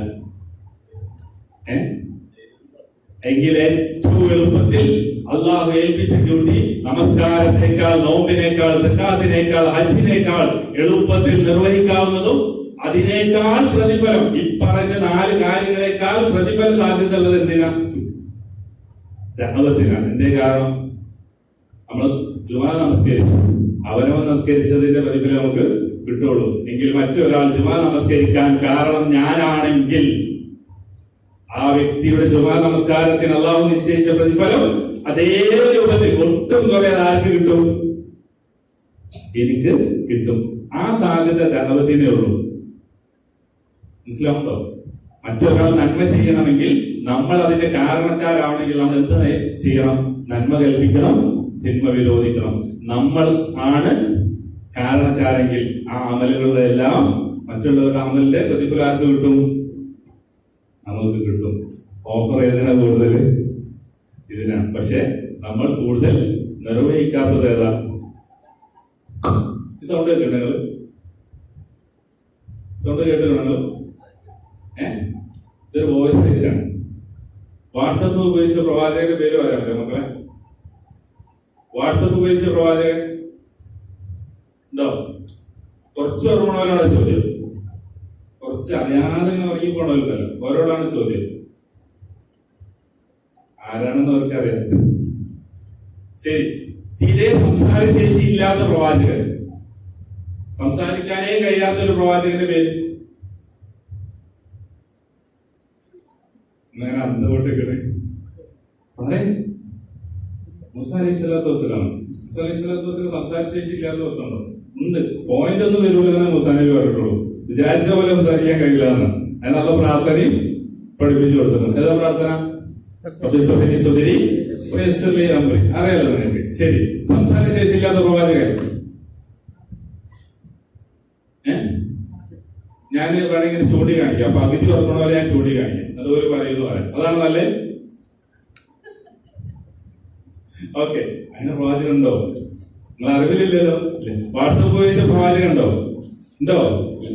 എങ്കിൽ ഏറ്റവും എളുപ്പത്തിൽ അള്ളാഹു ഏൽപ്പിച്ച ഡ്യൂട്ടി നമസ്കാരത്തെക്കാൾ, നോമ്പിനേക്കാൾ, സക്കാത്തിനേക്കാൾ, ഹജ്ജിനേക്കാൾ എളുപ്പത്തിൽ നിർവഹിക്കാവുന്നതും അതിനേക്കാൾ പ്രതിഫലം, ഈ പറഞ്ഞ 4 കാര്യങ്ങളെക്കാൾ പ്രതിഫല സാധ്യത ഉള്ളത് എന്തിനാ? ദഅവത്തിനാണ്. എന്തേ കാരണം? നമ്മൾ ജുമാ നമസ്കരിച്ചു, അവനവൻ നമസ്കരിച്ചതിന്റെ പ്രതിഫലം നമുക്ക് കിട്ടുള്ളൂ. എങ്കിൽ മറ്റൊരാൾ ജുമാ നമസ്കരിക്കാൻ കാരണം ഞാനാണെങ്കിൽ ആ വ്യക്തിയുടെ ജുമാ നമസ്കാരത്തിന് അള്ളാഹു നിശ്ചയിച്ച പ്രതിഫലം അതേ രൂപത്തിൽ ഒട്ടും കുറയാതെ ആർക്ക് കിട്ടും? എനിക്ക് കിട്ടും. ആ സാധ്യത ദഅവത്തിനേ ഉള്ളൂ. മനസ്സിലാവുണ്ടോ? മറ്റൊരാൾ നന്മ ചെയ്യണമെങ്കിൽ നമ്മൾ അതിന്റെ കാരണക്കാരാവണമെങ്കിൽ നമ്മൾ എന്ത് ചെയ്യണം? നന്മ കൽപ്പിക്കണം, തിന്മ വിരോധിക്കണം. നമ്മൾ ആണ് കാരണക്കാരെങ്കിൽ ആ അമലുകളുടെ എല്ലാം മറ്റുള്ളവരുടെ അമലിന്റെ പ്രതിഫലം ആർക്ക് കിട്ടും? നമുക്ക് കിട്ടും. ഓഫർ ഏതിനാ കൂടുതൽ? ഇതിനാണ്. പക്ഷെ നമ്മൾ കൂടുതൽ നിർവഹിക്കാത്തത് ഏതാ? സൗണ്ട് കേട്ടോ നിങ്ങൾ? സൗണ്ട് കേട്ടോ നിങ്ങൾ? ഇതൊരു വോയിസ് റേറ്റാണ്. വാട്സപ്പ് ഉപയോഗിച്ച പ്രവാചകന്റെ പേര് പറയാമല്ലോ മക്കളെ? വാട്സപ്പ് ഉപയോഗിച്ച പ്രവാചകൻ ഉണ്ടോ? കുറച്ച് ഓർമ്മണവരോടാ ചോദ്യം. കുറച്ച് അറിയാതെ ഉറങ്ങിപ്പോണവരുണ്ടല്ലോ, ഓരോടാണ് ചോദ്യം. ആരാണെന്ന് അവർക്കറിയാം. ശരി, തീരെ സംസാരശേഷി ഇല്ലാത്ത പ്രവാചകൻ, സംസാരിക്കാനേ കഴിയാത്ത ഒരു പ്രവാചകന്റെ പേര് അങ്ങനെ അന്തോട്ട് പറയും. മൂസ അലൈഹി സ്വലാത്തു വസ്സലാം. മൂസ അലൈഹി സ്വലാത്തു വസ്സലാം സംസാരശേഷി ഇല്ലാത്ത പ്രശ്നമുണ്ടോ? ഉണ്ട്. പോയിന്റ് ഒന്നും വരൂലെന്ന് മൂസ നബി പറഞ്ഞിട്ടുള്ളൂ. വിചാരിച്ച പോലെ സംസാരിക്കാൻ കഴിയില്ല എന്ന്. അതിനുള്ള പ്രാർത്ഥനയും പഠിപ്പിച്ചു കൊടുത്തിട്ടുണ്ട്. ഏതാ പ്രാർത്ഥന? അറിയാലോ നിങ്ങൾക്ക്. ശരി, സംസാരശേഷി ഇല്ലാത്ത പ്രവാചകൻ ഞാൻ വേണമെങ്കിൽ ചൂണ്ടിക്കാണിക്കാം. അപ്പൊ അഗതി ഓർക്കണ പോലെ ഞാൻ ചൂണ്ടിക്കാണിക്കാം. അതുപോലെ പറയുന്നു പറയാം. അതാണ് നല്ലേ. ഓക്കെ, അങ്ങനെ പ്രവാചകൻ ഉണ്ടോ? നിങ്ങൾ അറിവില്ലല്ലോ. വാട്സപ്പ് ഉപയോഗിച്ച പ്രവാചകൻ ഉണ്ടോ?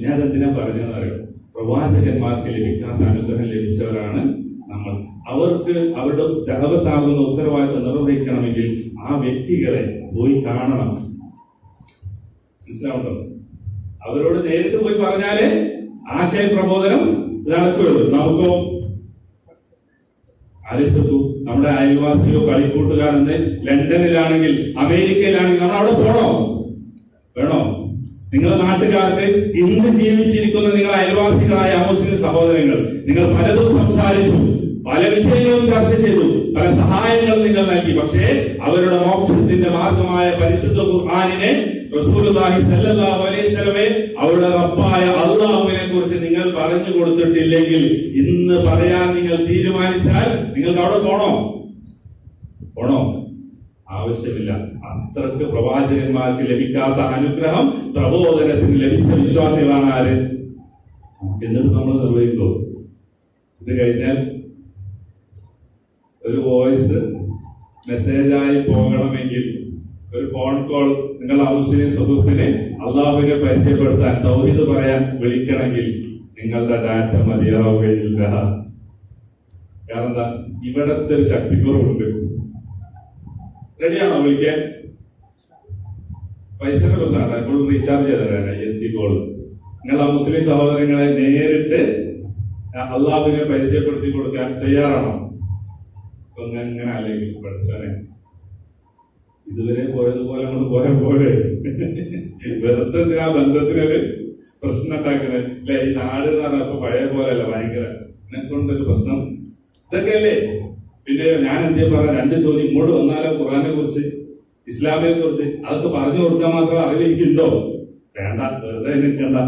ഞാൻ എന്തിനാ പറഞ്ഞതെന്ന് അറിയാം. പ്രവാചകന്മാർക്ക് ലഭിക്കാത്ത അനുഗ്രഹം ലഭിച്ചവരാണ് നമ്മൾ. അവർക്ക് അവരുടെ ദഅവത്താകുന്ന ഉത്തരവാദിത്വം നിർവഹിക്കണമെങ്കിൽ ആ വ്യക്തികളെ പോയി കാണണം. മനസ്സിലാവുണ്ടോ? അവരോട് നേരിട്ട് പോയി പറഞ്ഞാലേ ആശയപ്രബോധനം നടക്കുകയുള്ളൂ. നമുക്കോ ആലോചിച്ചു, നമ്മുടെ അയൽവാസിയോ കളിക്കൂട്ടുകാരെന്ന് ലണ്ടനിലാണെങ്കിൽ അമേരിക്കയിലാണെങ്കിൽ നമ്മൾ അവിടെ പോണോ? വേണോ? നിങ്ങളുടെ നാട്ടുകാർക്ക് ഇന്ന് ജീവിച്ചിരിക്കുന്ന നിങ്ങളുടെ അയൽവാസികളായ മുസ്ലിം സഹോദരങ്ങൾ, നിങ്ങൾ പലതും സംസാരിച്ചു, പല വിഷയങ്ങളും ചർച്ച ചെയ്തു, പല സഹായങ്ങൾ നിങ്ങൾ നൽകി. പക്ഷേ അവരുടെ മോക്ഷത്തിന്റെ മാർഗമായ പരിശുദ്ധ ഖുർആനിനെ, റസൂലുള്ളാഹി സ്വല്ലല്ലാഹു അലൈഹി വസല്ലമയെ, അവരുടെ റബ്ബായ അല്ലാഹുവിനെ കുറിച്ച് നിങ്ങൾ പറഞ്ഞു കൊടുത്തിട്ടില്ലെങ്കിൽ ഇന്ന് പറയാൻ നിങ്ങൾ തീരുമാനിച്ചാൽ നിങ്ങൾക്ക് അവിടെ പോണോ? ആവശ്യമില്ല. അത്രക്ക് പ്രവാചകന്മാർക്ക് ലഭിക്കാത്ത അനുഗ്രഹം പ്രബോധനത്തിന് ലഭിച്ച വിശ്വാസികളാണ് ആര്? എന്നിട്ട് നമ്മൾ നിർവഹിക്കോ? ഇത് കഴിഞ്ഞാൽ ഒരു വോയിസ് മെസ്സേജായി പോകണമെങ്കിൽ, ഒരു ഫോൺ കോൾ നിങ്ങളുടെ മുസ്ലിം സുഹൃത്തിനെ അള്ളാഹുവിനെ പരിചയപ്പെടുത്താൻ, തൗഹീദ് പറയാൻ വിളിക്കണമെങ്കിൽ നിങ്ങളുടെ ഡാറ്റ മതിയാവുകയില്ല. കാരണം എന്താ? ഇവിടത്തെ ഒരു ശക്തിക്കുറവുണ്ട്. റെഡിയാണോ വിളിക്കാൻ? പൈസയുടെ പ്രശ്നമാണ്. ഫുൾ റീചാർജ് ചെയ്ത് തരാനായി ST കോൾ. നിങ്ങളുടെ മുസ്ലിം സഹോദരങ്ങളെ നേരിട്ട് അള്ളാഹുവിനെ പരിചയപ്പെടുത്തി കൊടുക്കാൻ തയ്യാറാണോ? അങ്ങനെ അല്ലെങ്കിൽ പഠിച്ചവനെ ഇതുവരെ പോയതുപോലെ അങ്ങോട്ട് പോയ പോലെ വെറുതെ ആ ബന്ധത്തിനൊരു പ്രശ്നം ഉണ്ടാക്കണേ അല്ലെ? ഈ നാട് എന്ന് പറഞ്ഞപ്പോ പഴയ പോലെ അല്ല, ഭയങ്കര എന്നെക്കൊണ്ടൊരു പ്രശ്നം ഇതൊക്കെയല്ലേ. പിന്നെ ഞാൻ എന്തേ പറയാം, 2 ചോദ്യം ഇങ്ങോട്ട് വന്നാലോ ഖുർആനെ കുറിച്ച്, ഇസ്ലാമിനെ കുറിച്ച് അതൊക്കെ പറഞ്ഞു കൊടുക്കാൻ മാത്രം അറിവ് എനിക്കുണ്ടോ? വേണ്ട, വെറുതെ നിൽക്കണ്ട.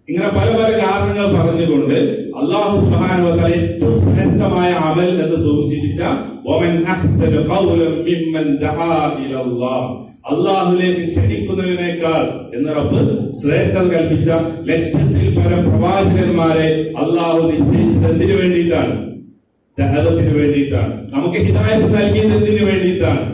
ഇങ്ങനെ പല പല കാരണങ്ങൾ പറഞ്ഞുകൊണ്ട് അല്ലാഹു സുബ്ഹാനഹു വ തആല ഏറ്റവും ശ്രേഷ്ഠമായ അമൽ എന്ന് സൂചിപ്പിച്ച വമൻ അഹ്സനു ഖൗലൻ മിമ്മൻ ദആ ഇലല്ലാഹ്, അല്ലാഹുവിലേക്ക് ക്ഷണിക്കുന്നവനേക്കാൾ എന്ന് റബ്ബ് ശ്രേഷ്ഠത കൽപ്പിച്ച 1,00,000-ൽ പരം പ്രവാചകന്മാരെ അല്ലാഹു നിശ്ചയിച്ചത് എന്തിനു വേണ്ടിയിട്ടാണ്? ദഅവത്തിന് വേണ്ടിയിട്ടാണ്. നമുക്ക് ഹിദായത്ത് നൽകിയത് എന്തിനു വേണ്ടിയിട്ടാണ്?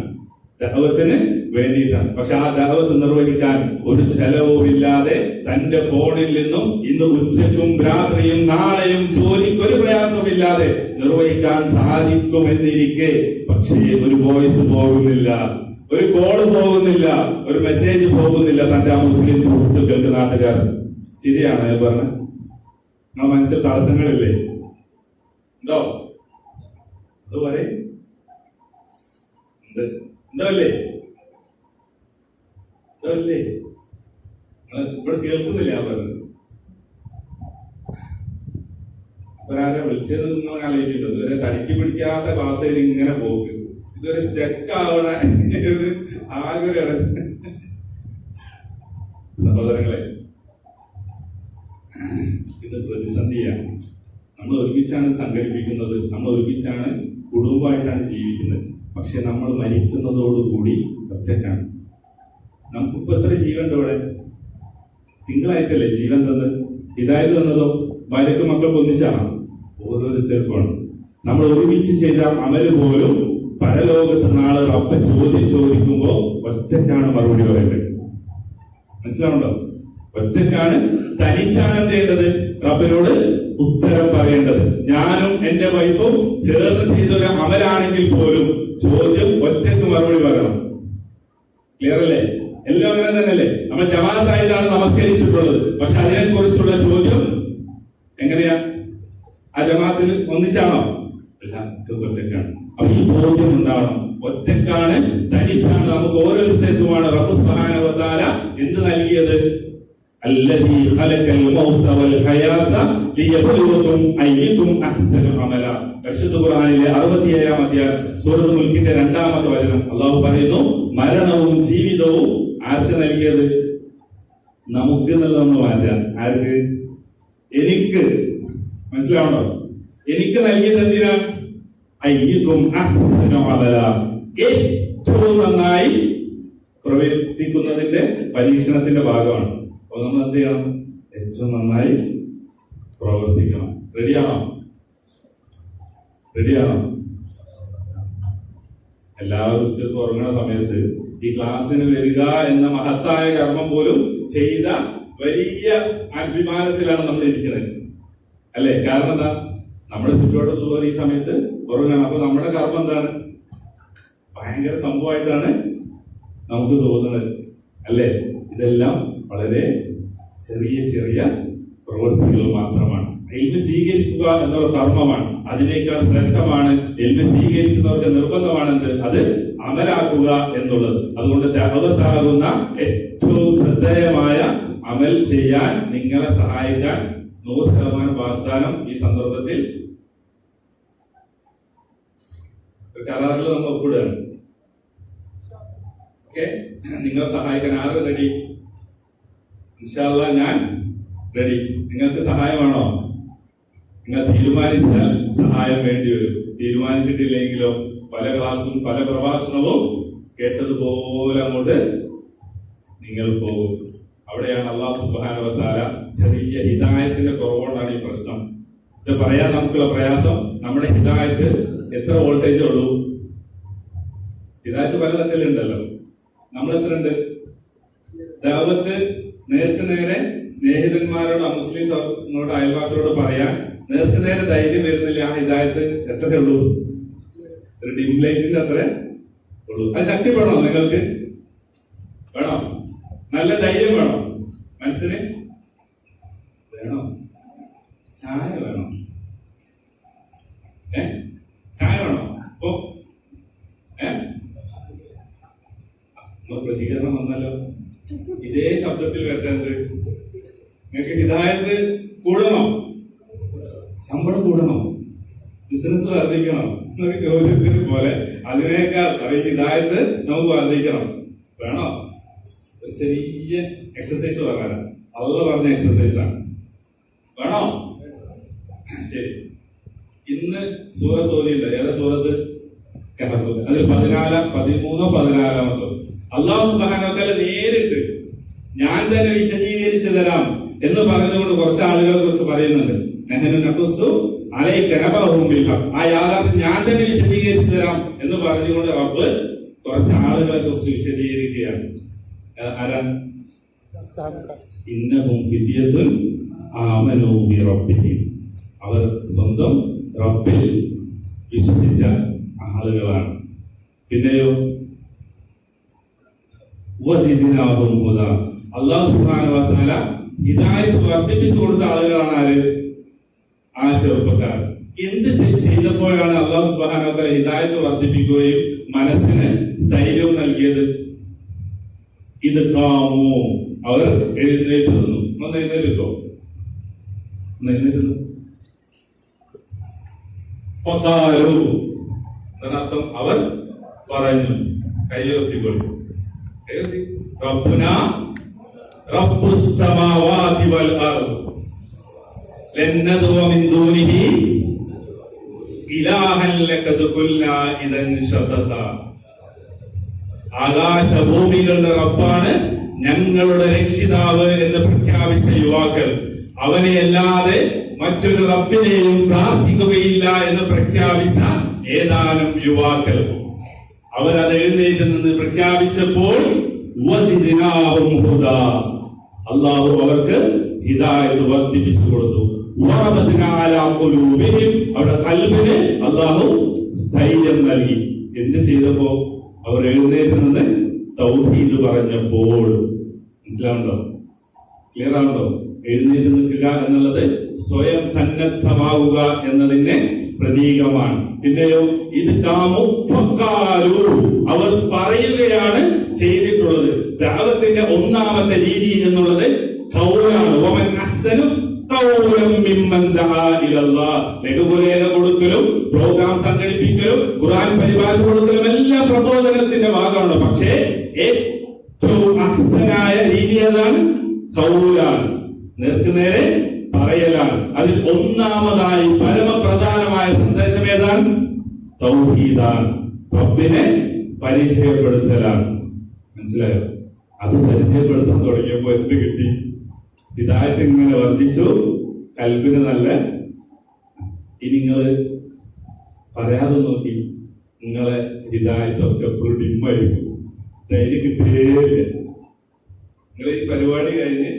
ദഅവത്തിന് വേണ്ടിയിട്ടാണ്. പക്ഷെ ആ ദഅവത്ത് നിർവഹിക്കാൻ ഒരു ചെലവുമില്ലാതെ തന്റെ ഫോണിൽ നിന്നും ഇന്ന് ഉച്ചയ്ക്കും രാത്രിയും നാളെയും ജോലിക്ക് ഒരു പ്രയാസമില്ലാതെ നിർവഹിക്കാൻ സാധിക്കുമെന്നിരിക്കെ പക്ഷേ ഒരു വോയിസ് പോകുന്നില്ല, ഒരു കോള് പോകുന്നില്ല, ഒരു മെസ്സേജ് പോകുന്നില്ല തന്റെ ആ മുസ്ലിം സുഹൃത്തുക്കൾക്ക്, നാട്ടുകാർ. ശരിയാണ് ഞാൻ പറഞ്ഞ? നമ്മുടെ മനസ്സിൽ തടസ്സങ്ങളില്ലേ? ഉണ്ടോ? അത് പറയും ഉണ്ടാവില്ലേ? ഉണ്ടാവില്ലേ? ഇവിടെ കേൾക്കുന്നില്ല ഞാൻ പറഞ്ഞത്. ഇവരാരെ വിളിച്ചത് നിങ്ങൾ ആലോചിക്കുന്നത് ഇതുവരെ തടിക്ക് പിടിക്കാത്ത ക്ലാസ്സിൽ ഇങ്ങനെ പോകും. ഇതൊരു സ്റ്റെക്ക് ആവണ ആകെ ഒരു സഹോദരങ്ങളെ, ഇത് പ്രതിസന്ധിയാണ്. നമ്മൾ ഒരുമിച്ചാണ് സംഘടിപ്പിക്കുന്നത്, നമ്മൾ ഒരുമിച്ചാണ് കുടുംബമായിട്ടാണ് ജീവിക്കുന്നത്. പക്ഷെ നമ്മൾ മരിക്കുന്നതോടുകൂടി ഒറ്റക്കാണ്. നമുക്കിപ്പോ എത്ര ജീവനുണ്ട് ഇവിടെ? സിംഗിൾ ആയിട്ടല്ലേ ജീവൻ തന്നത്? ഹിദായത്ത് തന്നതോ ഭാര്യക്കും മക്കൾക്ക് ഒന്നിച്ചാണ്? ഓരോരുത്തർക്കുമാണ്. നമ്മൾ ഒരുമിച്ച് ചെയ്ത അമല് പോലും പരലോകത്ത് നാളെ റബ്ബ് ചോദിക്കുമ്പോ ഒറ്റക്കാണ് മറുപടി പറയേണ്ടത്. മനസ്സിലാവുണ്ടോ? ഒറ്റക്കാണ്, തനിച്ചാണ് എന്ത് റബ്ബിനോട് ഉത്തരം പറയേണ്ടത്. ഞാനും എന്റെ വൈഫും ചേർന്ന് ചെയ്തൊരു അമലാണെങ്കിൽ പോലും ചോദ്യം ഒറ്റക്ക് മറുപടി പറയണം. ക്ലിയർ അല്ലേ? എല്ലാം അങ്ങനെ തന്നെയല്ലേ? നമ്മൾ ജമാഅത്തായിട്ടാണ് നമസ്കരിച്ചിട്ടുള്ളത്, പക്ഷെ അതിനെ കുറിച്ചുള്ള ചോദ്യം എങ്ങനെയാ? ആ ജമാഅത്തിൽ ഒന്നിച്ചാണോ? അല്ല, ഒറ്റക്കാണ്. അപ്പൊ ഈ ബോധ്യം ഉണ്ടാവണം. ഒറ്റക്കാണ്, തനിച്ചാണ്. നമുക്ക് ഓരോരുത്തർക്കുമാണ് റബ്ബ് സുബ്ഹാനഹു വ തആല എന്ത് നൽകിയത്? അല്ലദീ ഖലഖൽ മൗത വൽ ഹയാത ലിയബ്ലുവകും അയ്യുകും അഹ്സനു അമല. പരിശുദ്ധ ഖുർആനിലെ 67-ാം അധ്യായം സൂറത്തുൽ മുൽക്കിന്റെ 2-ാമത്തെ വചനം അല്ലാഹു പറയുന്നു, മരണവും ജീവിതവും ആർക്ക് നൽകിയത്? നമുക്ക് എന്നുള്ളത് നമ്മൾ മാറ്റാൻ. ആർക്ക്? എനിക്ക്. മനസ്സിലാവണോ? എനിക്ക് നൽകിയത് എന്തിനാണ്? അയ്യുകും അഹ്സനു അമല, ഏറ്റവും നന്നായി പ്രവർത്തിക്കുന്നതിന്റെ പരീക്ഷണത്തിന്റെ ഭാഗമാണ്. അപ്പൊ നമ്മൾ എന്ത് ചെയ്യണം? ഏറ്റവും നന്നായി പ്രവർത്തിക്കണം. റെഡിയാണോ? റെഡിയാണോ? എല്ലാവരും ഉച്ചക്ക് ഉറങ്ങുന്ന സമയത്ത് ഈ ക്ലാസ്സിന് വരിക എന്ന മഹത്തായ കർമ്മം പോലും ചെയ്ത വലിയ അഭിമാനത്തിലാണ് നമ്മൾ ഇരിക്കുന്നത്, അല്ലെ? കാരണം എന്താ? നമ്മുടെ ചുറ്റോട്ടുള്ളവർ ഈ സമയത്ത് ഉറങ്ങണം. അപ്പൊ നമ്മുടെ കർമ്മം എന്താണ്? ഭയങ്കര സംഭവമായിട്ടാണ് നമുക്ക് തോന്നുന്നത്, അല്ലെ? ഇതെല്ലാം വളരെ ചെറിയ ചെറിയ പ്രവൃത്തികൾ മാത്രമാണ്. ഇൽമ് സ്വീകരിക്കുക എന്നുള്ള കർമ്മമാണ്. അതിനേക്കാൾ ശ്രേഷ്ഠമാണ് ഇൽമ് സ്വീകരിക്കുന്നവർക്ക് നിർബന്ധമാണെന്ന് അത് അമലാക്കുക എന്നുള്ളത്. അതുകൊണ്ട് ദഅവത്താകുന്ന ഏറ്റവും ശ്രദ്ധേയമായ അമൽ ചെയ്യാൻ നിങ്ങളെ സഹായിക്കാൻ 100% വാഗ്ദാനം ഈ സന്ദർഭത്തിൽ കരാറിൽ നമ്മൾ ഒപ്പിടുകയാണ്. ഓക്കെ, നിങ്ങളെ സഹായിക്കാൻ ആര് റെഡി? ഇൻഷാ അല്ലാഹ് ഞാൻ റെഡി. നിങ്ങൾക്ക് സഹായമാണോ? നിങ്ങൾ തീരുമാനിച്ചാൽ സഹായം വേണ്ടി വരും. തീരുമാനിച്ചിട്ടില്ലെങ്കിലോ പല ക്ലാസും പല പ്രഭാഷണവും കേട്ടതുപോലെ അങ്ങോട്ട് നിങ്ങൾ പോകും. അവിടെയാണ് അല്ലാഹു സുബ്ഹാനഹു വ തആല ചെറിയ ഹിദായത്തിന്റെ കുറവുകൊണ്ടാണ് ഈ പ്രശ്നം. ഇത് പറയാൻ നമുക്കുള്ള പ്രയാസം. നമ്മുടെ ഹിദായത്ത് എത്ര വോൾട്ടേജേ ഉള്ളൂ? ഹിദായത്ത് പല തട്ടിലുണ്ടല്ലോ. നമ്മൾ എത്ര ഉണ്ട്? ദഅവത്ത് നേർക്ക് നേരെ സ്നേഹിതന്മാരോട്, മുസ്ലിംസിനോട്, അയൽവാസികളോട് പറയാൻ നേർക്ക് നേരെ ധൈര്യം വരുന്നില്ല. ആ ഹിദായത്ത് എത്രയേ ഉള്ളൂ? ഒരു ഡിം ലൈറ്റിന്റെ അത്ര ഉള്ളൂ. അത് ശക്തിപ്പെടണോ? നിങ്ങൾക്ക് വേണോ? നല്ല ധൈര്യം വേണോ? മനസ്സിന് വേണോ? ചായ വേണോ? ചായ വേണോ? അപ്പോ പ്രതികരണം വന്നല്ലോ. ഇതേ ശബ്ദത്തിൽ വരേണ്ടത് നിങ്ങൾക്ക് ഹിദായത്ത് കൂടണോ? ശമ്പളം കൂടണോ? ബിസിനസ് വർദ്ധിക്കണം? ചോദ്യത്തിന് പോലെ അതിനേക്കാൾ ഹിദായത്ത് നമുക്ക് വർദ്ധിക്കണം. വേണോ? ഒരു ചെറിയ എക്സസൈസ് പറയാം. അള്ളാഹ് പറഞ്ഞ എക്സസൈസാണ്. വേണോ? ശരി. ഇന്ന് സൂറത്ത് ഓതിയില്ല. ഏതാ സൂറത്ത്? കഹഫ്. അതിൽ 13-14 അല്ലാഹു സുബ്ഹാനഹു വ തആല നേരിട്ട് ഞാൻ തന്നെ വിശദീകരിച്ചു തരാം എന്ന് പറഞ്ഞുകൊണ്ട് കുറച്ച് ആളുകളെ കുറിച്ച് പറയുന്നുണ്ട്. നഹ്നു നഖുസ്സു അലൈക നബഅഹും ബിൽ ഹഖ്. ആ യാഥാർത്ഥ്യം ഞാൻ തന്നെ വിശദീകരിച്ചു തരാം എന്ന് പറഞ്ഞുകൊണ്ട് റബ്ബ് കുറച്ച് ആളുകളെ കുറിച്ച് വിശദീകരിക്കുകയാണ്. ആരാ? ഇന്നഹും ഫിദിയത്തുൻ ആമനൂ ബിറബ്ബിഹിം. അവർ സ്വന്തം റബ്ബിൽ വിശ്വസിച്ച ആളുകളാണ്. പിന്നെയോ വസിദ്നാഹും ഹുദാ. അല്ലാഹു സുബ്ഹാനഹു വ തആല ഹിദായത്ത് വർദ്ധിപ്പിച്ചു കൊടുത്ത ആളുകളാണ് ആര്? ആ ചെറുപ്പക്കാർ. എന്ത് ചെയ്തപ്പോഴാണ് അല്ലാഹു സുബ്ഹാനഹു വ തആല ഹിദായത്ത് വർദ്ധിപ്പിക്കുകയും മനസ്സിന് സ്ഥൈര്യവും നൽകിയത്? ഇത് കാമു, അവർ എഴുന്നേറ്റ് നിന്നു. ഒന്ന് എഴുന്നേറ്റോ? ഫഖാലു, എന്നർത്ഥം അവർ പറഞ്ഞു. കൈയുയർത്തിക്കൊള്ളു. റബ്ബുനാ റബ്ബുസ് സമാവാതി വൽ അർദ് ലൻ നദ്ഉ മിൻ ദൂനിഹി ഇലാഹൻ ലഖദ് ഖുൽനാ ഇദൻ ശതത. ആകാശഭൂമികളുടെ റബ്ബാണ് ഞങ്ങളുടെ രക്ഷിതാവ് എന്ന് പ്രഖ്യാപിച്ച യുവാക്കൾ, അവനെ അല്ലാതെ മറ്റൊരു റബ്ബിനെയും പ്രാർത്ഥിക്കുകയില്ല എന്ന് പ്രഖ്യാപിച്ച ഏതാനും യുവാക്കൾ, അവരത് എഴുന്നേറ്റ് നിന്ന് പ്രഖ്യാപിച്ചപ്പോൾ വസിദ്നാഹും ഹുദാ, അല്ലാഹു അവർക്ക് ഹിദായത്ത് വർദ്ധിപ്പിച്ചു കൊടുത്തു. വറബത്നാ അലാ ഖുലൂബിഹിം, അവരുടെ ഖൽബിന് അല്ലാഹു സ്ഥൈര്യം നൽകി. എന്ത് ചെയ്തപ്പോ? അവർ എഴുന്നേറ്റ് നിന്ന് തൗഹീദ് പറഞ്ഞപ്പോൾ. മനസ്സിലാവുണ്ടോ? ക്ലിയർ ആവുണ്ടോ? എഴുന്നേറ്റ് നിൽക്കുക എന്നുള്ളത് സ്വയം സന്നദ്ധമാവുക എന്നതിന്റെ പ്രതീകമാണ്. പിന്നെയോ ഇത് കാമു ഫഖാലു, അവർ പറയുകയാണ് ചെയ്തിട്ടുള്ളത്. ദഅവത്തിന്റെ ഒന്നാമത്തെ രീതി എന്നുള്ളത് ഖൗലാണ്. വമൻ അഹ്സനു ഖൗലൻ മിമ്മൻ ദആ ഇലല്ലാഹ്. ലഘുലേഖ കൊടുക്കലും പ്രോഗ്രാം സംഘടിപ്പിക്കലും ഖുർആൻ പരിഭാഷ കൊടുക്കലും എല്ലാം പ്രബോധനത്തിന്റെ ഭാഗമാണ്. പക്ഷേ ഏറ്റവും അഹ്സനായ രീതി ഏതാണ്? ഖൗലാണ്, നേർക്കുനേരെ പറയലാണ്. അതിൽ ഒന്നാമതായി പരമപ്രധാനമായ സന്ദേശം ഏതാണ്? തൗഹീദാണ്, റബ്ബിനെ പരിചയപ്പെടുത്തലാണ്. മനസ്സിലായോ? അത് പരിചയപ്പെടുത്താൻ തുടങ്ങിയപ്പോ എന്ത് കിട്ടി? ഹിദായത്ത് ഇങ്ങനെ വർദ്ധിച്ചു, കൽബിന് നല്ല. ഇനി നിങ്ങള് പറയാതെ നോക്കി, നിങ്ങളെ ഹിദായത്തൊക്കെ എപ്പോഴും ഡിമ്മായിരിക്കും, ധൈര്യം കിട്ടുകയില്ല. നിങ്ങൾ ഈ പരിപാടി കഴിഞ്ഞ്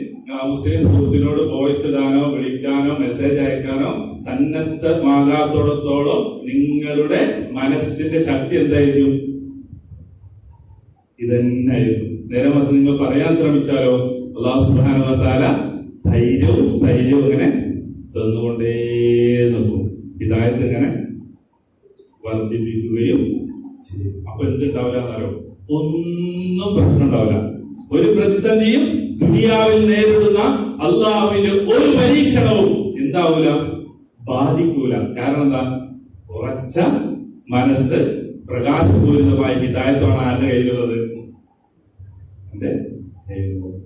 മുസ്ലിം സുഹൃത്തിനോട് വോയിസ് ഇടാനോ വിളിക്കാനോ മെസ്സേജ് അയക്കാനോ സന്നദ്ധമാകാത്തോടത്തോളം നിങ്ങളുടെ മനസ്സിന്റെ ശക്തി എന്തായിരിക്കും? ഇതന്നെയായിരിക്കും. നേരെ മറിച്ച് നിങ്ങൾ പറയാൻ ശ്രമിച്ചാലോ അല്ലാഹു സുബ്ഹാനഹു വ തആല ധൈര്യവും സ്ഥൈര്യവും ഇങ്ങനെ തന്നുകൊണ്ടേ നിൽക്കും. ഹിദായത്ത് ഇങ്ങനെ വർദ്ധിപ്പിക്കുകയും ചെയ്യും. അപ്പൊ എന്തുണ്ടാവില്ല എന്നറിയോ? ഒന്നും പ്രശ്നം ഉണ്ടാവില്ല. ഒരു പ്രതിസന്ധിയും ദുനിയാവിൽ നേരിടുന്ന അള്ളാഹുവിന്റെ ഒരു പരീക്ഷണവും എന്താവൂല? ബാധിക്കൂല. കാരണം എന്താ? ഉറച്ച മനസ്സ്, പ്രകാശപൂരിതമായ ഹിദായത്താണ് ആരുടെ കയ്യിലുള്ളത്? എന്റെ കയ്യിലുള്ളത്.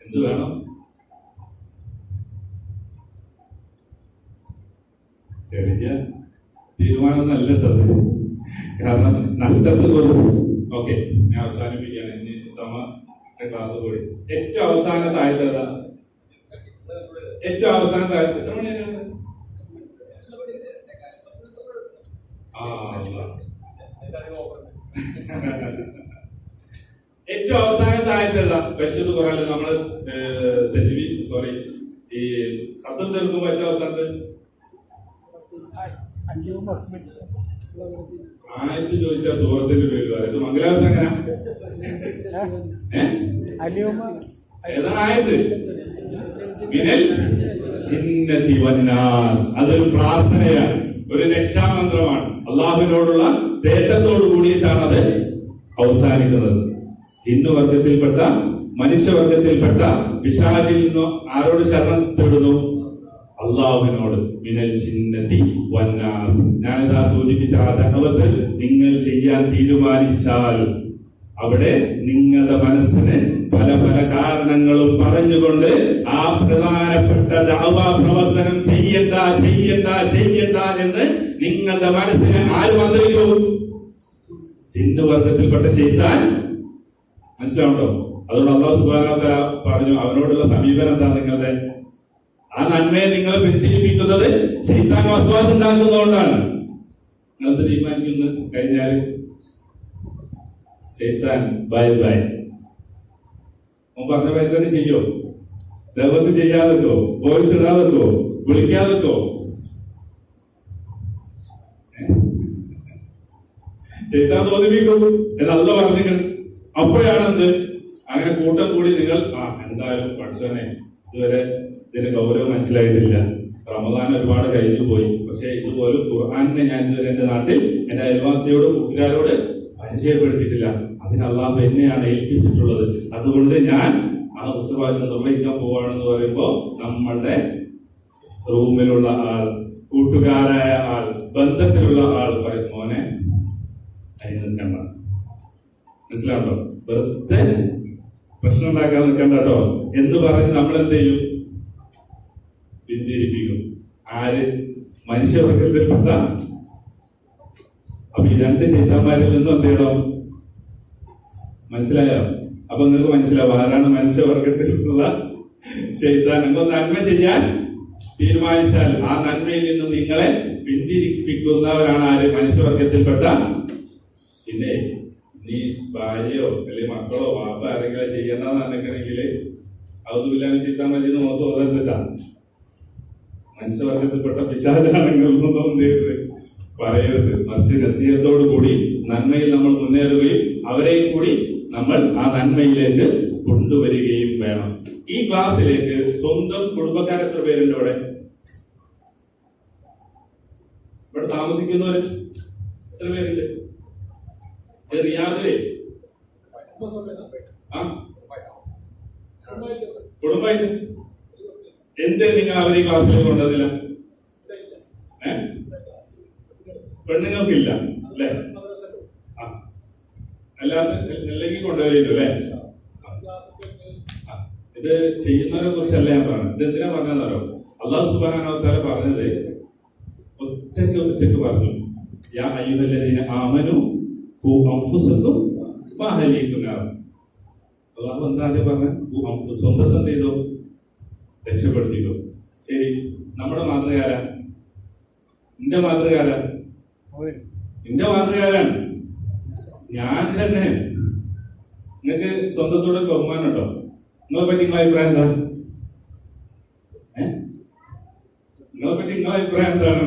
എന്ത് വേണം? ചെറിയ തീരുമാനം നല്ലത്. കാരണം നഷ്ടത്തിൽ കുറച്ച്. ഓക്കെ, ഞാൻ അവസാനിപ്പിക്കുകയാണ്. ഇനി ക്ലാസ് കൂടി. ഏറ്റവും അവസാനത്തെ ആയത്ത് ഏതാ? ഏറ്റവും അവസാനത്തെ ആയത്ത് എത്ര മണിയാണ്? ഏറ്റവും അവസാനത്തെ ആയത്ത് ഏതാ? പരിശുദ്ധ ഖുർആനിൽ നമ്മള് ഈ ശബ്ദം തീർക്കുമ്പോ ഏറ്റവും അവസാനത്ത് ആയത്ത് ചോദിച്ചാൽ സൂറത്തിന്റെ പേര് പറയാം. ഇത് മംഗലാപുരത്ത് എങ്ങനെ? ഏതാണ് ആയത്ത്? മിനൽ ജിന്നതി വന്നാസ്. അതൊരു പ്രാർത്ഥനയാണ്, ഒരു രക്ഷാമന്ത്രമാണ്. അള്ളാഹുവിനോടുള്ള തേട്ടത്തോട് കൂടിയിട്ടാണ് അത് അവസാനിക്കുന്നത്. ജിന്നുവർഗത്തിൽപ്പെട്ട മനുഷ്യവർഗത്തിൽപ്പെട്ട പിശാചിൽ നിന്നോ ആരോട് ശരണം തേടുന്നു? അള്ളാഹുവിനോട്. മിനൽ ജിന്നതി വന്നാസ്. ഞാനിതാ സൂചിപ്പിച്ച ആ ദഅവത്ത് നിങ്ങൾ ചെയ്യാൻ തീരുമാനിച്ചാൽ അവിടെ നിങ്ങളുടെ മനസ്സിന് പല പല കാരണങ്ങളും പറഞ്ഞുകൊണ്ട് ആ പ്രധാനപ്പെട്ട ദഅവ പ്രവർത്തനം ചെയ്യണ്ട ചെയ്യണ്ട ചെയ്യണ്ട എന്ന് നിങ്ങളുടെ മനസ്സിനെ ആര് മന്ത്രിക്കും? ജിന്ന് വർഗത്തിൽപ്പെട്ട ശൈത്താൻ. മനസ്സിലാവുണ്ടോ? അതുകൊണ്ട് അല്ലാഹു സുബ്ഹാനഹു വ തആല പറഞ്ഞു, അവനോടുള്ള സമീപനം എന്താ? നിങ്ങളുടെ ആ നന്മയെ നിങ്ങളെ പിന്തിരിപ്പിക്കുന്നത് ശൈത്താൻ വസ്വാസ് ഉണ്ടാക്കുന്നതുകൊണ്ടാണ്. നിങ്ങളത് തീരുമാനിക്കുന്നു കഴിഞ്ഞാൽ ശൈത്താൻ ബൈ ബൈ. അവൻ പറഞ്ഞ പേര് തന്നെ ചെയ്യോ? ദൈവത്ത് ചെയ്യാതെക്കോ? വോയിസ് ഇടാതെക്കോ? വിളിക്കാതെക്കോ? ശൈത്താൻ തോന്നിപ്പിക്കും എന്നല്ല പറഞ്ഞിരിക്കണം. അപ്പോഴാണെന്ത് അങ്ങനെ കൂട്ടം കൂടി നിങ്ങൾ എന്തായാലും പഠിച്ചവനെ ഇതുവരെ ഇതിന് ഗൗരവം മനസ്സിലായിട്ടില്ല, റമദാൻ ഒരുപാട് കഴിഞ്ഞു പോയി, പക്ഷെ ഇതുപോലെ ഖുർആനിനെ ഞാൻ ഇതുവരെ എന്റെ നാട്ടിൽ എന്റെ അയൽവാസിയോട് കൂട്ടുകാരോട് പരിചയപ്പെടുത്തിയിട്ടില്ല. അതിന് അല്ലാഹു എന്നെയാണ് ഏൽപ്പിച്ചിട്ടുള്ളത്. അതുകൊണ്ട് ഞാൻ ആ ഉത്തരവാദിത്വം നിർവഹിക്കാൻ പോവാണെന്ന് പറയുമ്പോ നമ്മളുടെ റൂമിലുള്ള ആൾ, കൂട്ടുകാരായ ആൾ, ബന്ധത്തിലുള്ള ആൾ പറയും മോനെ അതിന് നിൽക്കണ്ട. മനസ്സിലാവുണ്ടോ? വെറുതെ പ്രശ്നം ഉണ്ടാക്കാൻ നിൽക്കണ്ട കേട്ടോ എന്ന് പറഞ്ഞ് നമ്മൾ എന്ത് ചെയ്യും? പിന്തിരിപ്പിക്കും. ആര്? മനുഷ്യവർഗത്തിൽപ്പെട്ട. അപ്പൊ ഈ രണ്ട് ശൈത്താന്മാരിൽ നിന്നും എന്ത് ചെയ്യണം? മനസ്സിലായോ? അപ്പൊ നിങ്ങൾക്ക് മനസ്സിലാവും ആരാണ് മനുഷ്യവർഗത്തിലുള്ള ശൈത്താൻ. നിങ്ങൾ നന്മ ചെയ്യാൻ തീരുമാനിച്ചാൽ ആ നന്മയിൽ നിന്ന് നിങ്ങളെ പിന്തിരിപ്പിക്കുന്നവരാണ് ആര്? മനുഷ്യവർഗത്തിൽപ്പെട്ട. പിന്നെ നീ ഭാര്യയോ അല്ലെങ്കിൽ മക്കളോ വാപ്പ ആരെങ്കിലും ചെയ്യണ്ടെന്ന് നിனைക്കണമെങ്കിൽ അതൊന്നുമില്ലാതെ ശൈത്താൻ മജീന്ന് മൊത്തം ഓതരുത്തിട്ടാ. മനുഷ്യവർഗത്തിൽപ്പെട്ട പിശാചാണെങ്കിൽ ഒന്നും ചെയ്യരുത്, പറയരുത്. മറിച്ച് നസീഹത്തോടു കൂടി നന്മയിൽ നമ്മൾ മുന്നേറുകയും അവരെയും കൂടി നമ്മൾ ആ നന്മയിലേക്ക് കൊണ്ടുവരികയും വേണം. ഈ ക്ലാസ്സിലേക്ക് സ്വന്തം കുടുംബക്കാർ എത്ര പേരുണ്ട്? ഇവിടെ താമസിക്കുന്നവര് എത്ര പേരുണ്ട്? റിയാദിലെ കുടുംബമായിട്ട് എന്തേ നിങ്ങൾ അവരെ ഈ ക്ലാസ്സിലേക്ക് കൊണ്ടതില്ല? പെണ്ണുങ്ങൾക്കില്ല അല്ലെ? അല്ലാതെ അല്ലെങ്കിൽ കൊണ്ടുവരില്ലോ അല്ലെ? ഇത് ചെയ്യുന്നവരെ കുറിച്ചല്ല ഞാൻ പറഞ്ഞത്. ഇത് എന്തിനാ പറഞ്ഞാലോ? അല്ലാഹു സുബ്ഹാനഹു വ തആല പറഞ്ഞത് ഒറ്റയ്ക്ക് പറഞ്ഞു, യാ അയ്യുഹല്ലദീന ആമനു ഖൂ അൻഫുസകും വഅഹ്ലീകും നാർ. അല്ലാഹു എന്താ പറഞ്ഞത്? സ്വന്തത്തെ എന്ത് ചെയ്തോ? രക്ഷപ്പെടുത്തിക്കോ. ശരി, നമ്മുടെ മാതൃകാരാ? നിന്റെ മാതൃകാരാ? നിന്റെ മാതൃകാരാണ് ഞാൻ തന്നെ. നിങ്ങൾക്ക് സ്വന്തത്തോടെ ബഹുമാനം ഉണ്ടോ? നിങ്ങളെ പറ്റി നിങ്ങളെ അഭിപ്രായം എന്താ? നിങ്ങളെ പറ്റി നിങ്ങളെ അഭിപ്രായം എന്താണ്?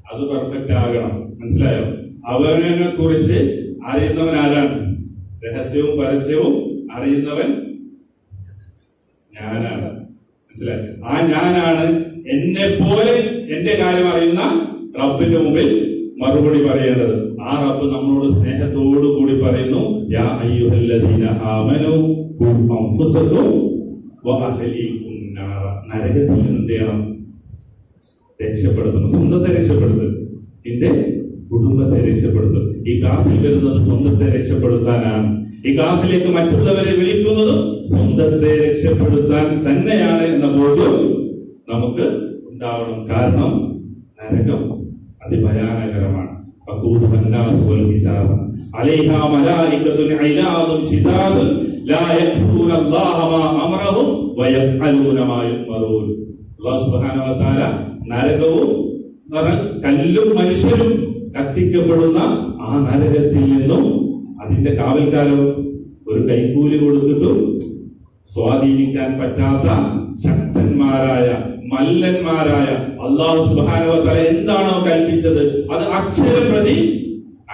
അത് പെർഫെക്റ്റ് ആകണം. മനസ്സിലായോ? അവനെ കുറിച്ച് അറിയുന്നവൻ ആരാണ്? രഹസ്യവും പരസ്യവും അറിയുന്നവൻ ഞാനാണ്. മനസ്സിലായി? ആ ഞാനാണ് എന്നെ പോലെ എന്റെ കാര്യം അറിയുന്ന റബ്ബിന്റെ മുമ്പിൽ മറുപടി പറയേണ്ടത്. ആ റബ്ബ് നമ്മളോട് സ്നേഹത്തോടു കൂടി പറയുന്നു, യാ അയ്യുഹല്ലദീന ആമനു ഖൂ അൻഫുസകും വഅഹ്ലീകും നാറ. നരകത്തിൽ നിന്ന് എന്ത് ചെയ്യണം? രക്ഷപ്പെടുത്തണം. സ്വന്തത്തെ രക്ഷപ്പെടുത്തുക, നിന്റെ കുടുംബത്തെ രക്ഷപ്പെടുത്തുക. ഈ ക്ലാസ്സിൽ വരുന്നത് സ്വന്തത്തെ രക്ഷപ്പെടുത്താനാണ്. ഈ ക്ലാസ്സിലേക്ക് മറ്റുള്ളവരെ വിളിക്കുന്നത് സ്വന്തത്തെ രക്ഷപ്പെടുത്താൻ തന്നെയാണ് എന്ന ബോധ്യം നമുക്ക് ഉണ്ടാവണം. കാരണം നരകം അതിഭയാനകരമാണ്. നരകവും കല്ലും മനുഷ്യരും കത്തിക്കപ്പെടുന്ന ആ നരകത്തിൽ നിന്നും അതിന്റെ കാവൽക്കാരോ ഒരു കൈക്കൂലി കൊടുത്തിട്ടും സ്വാധീനിക്കാൻ പറ്റാത്ത ശക്തന്മാരായ മല്ലന്മാരായ അല്ലാഹു സുബ്ഹാനഹു വ തആല എന്താണോ കൽപ്പിച്ചത് അത് അക്ഷരപ്രതി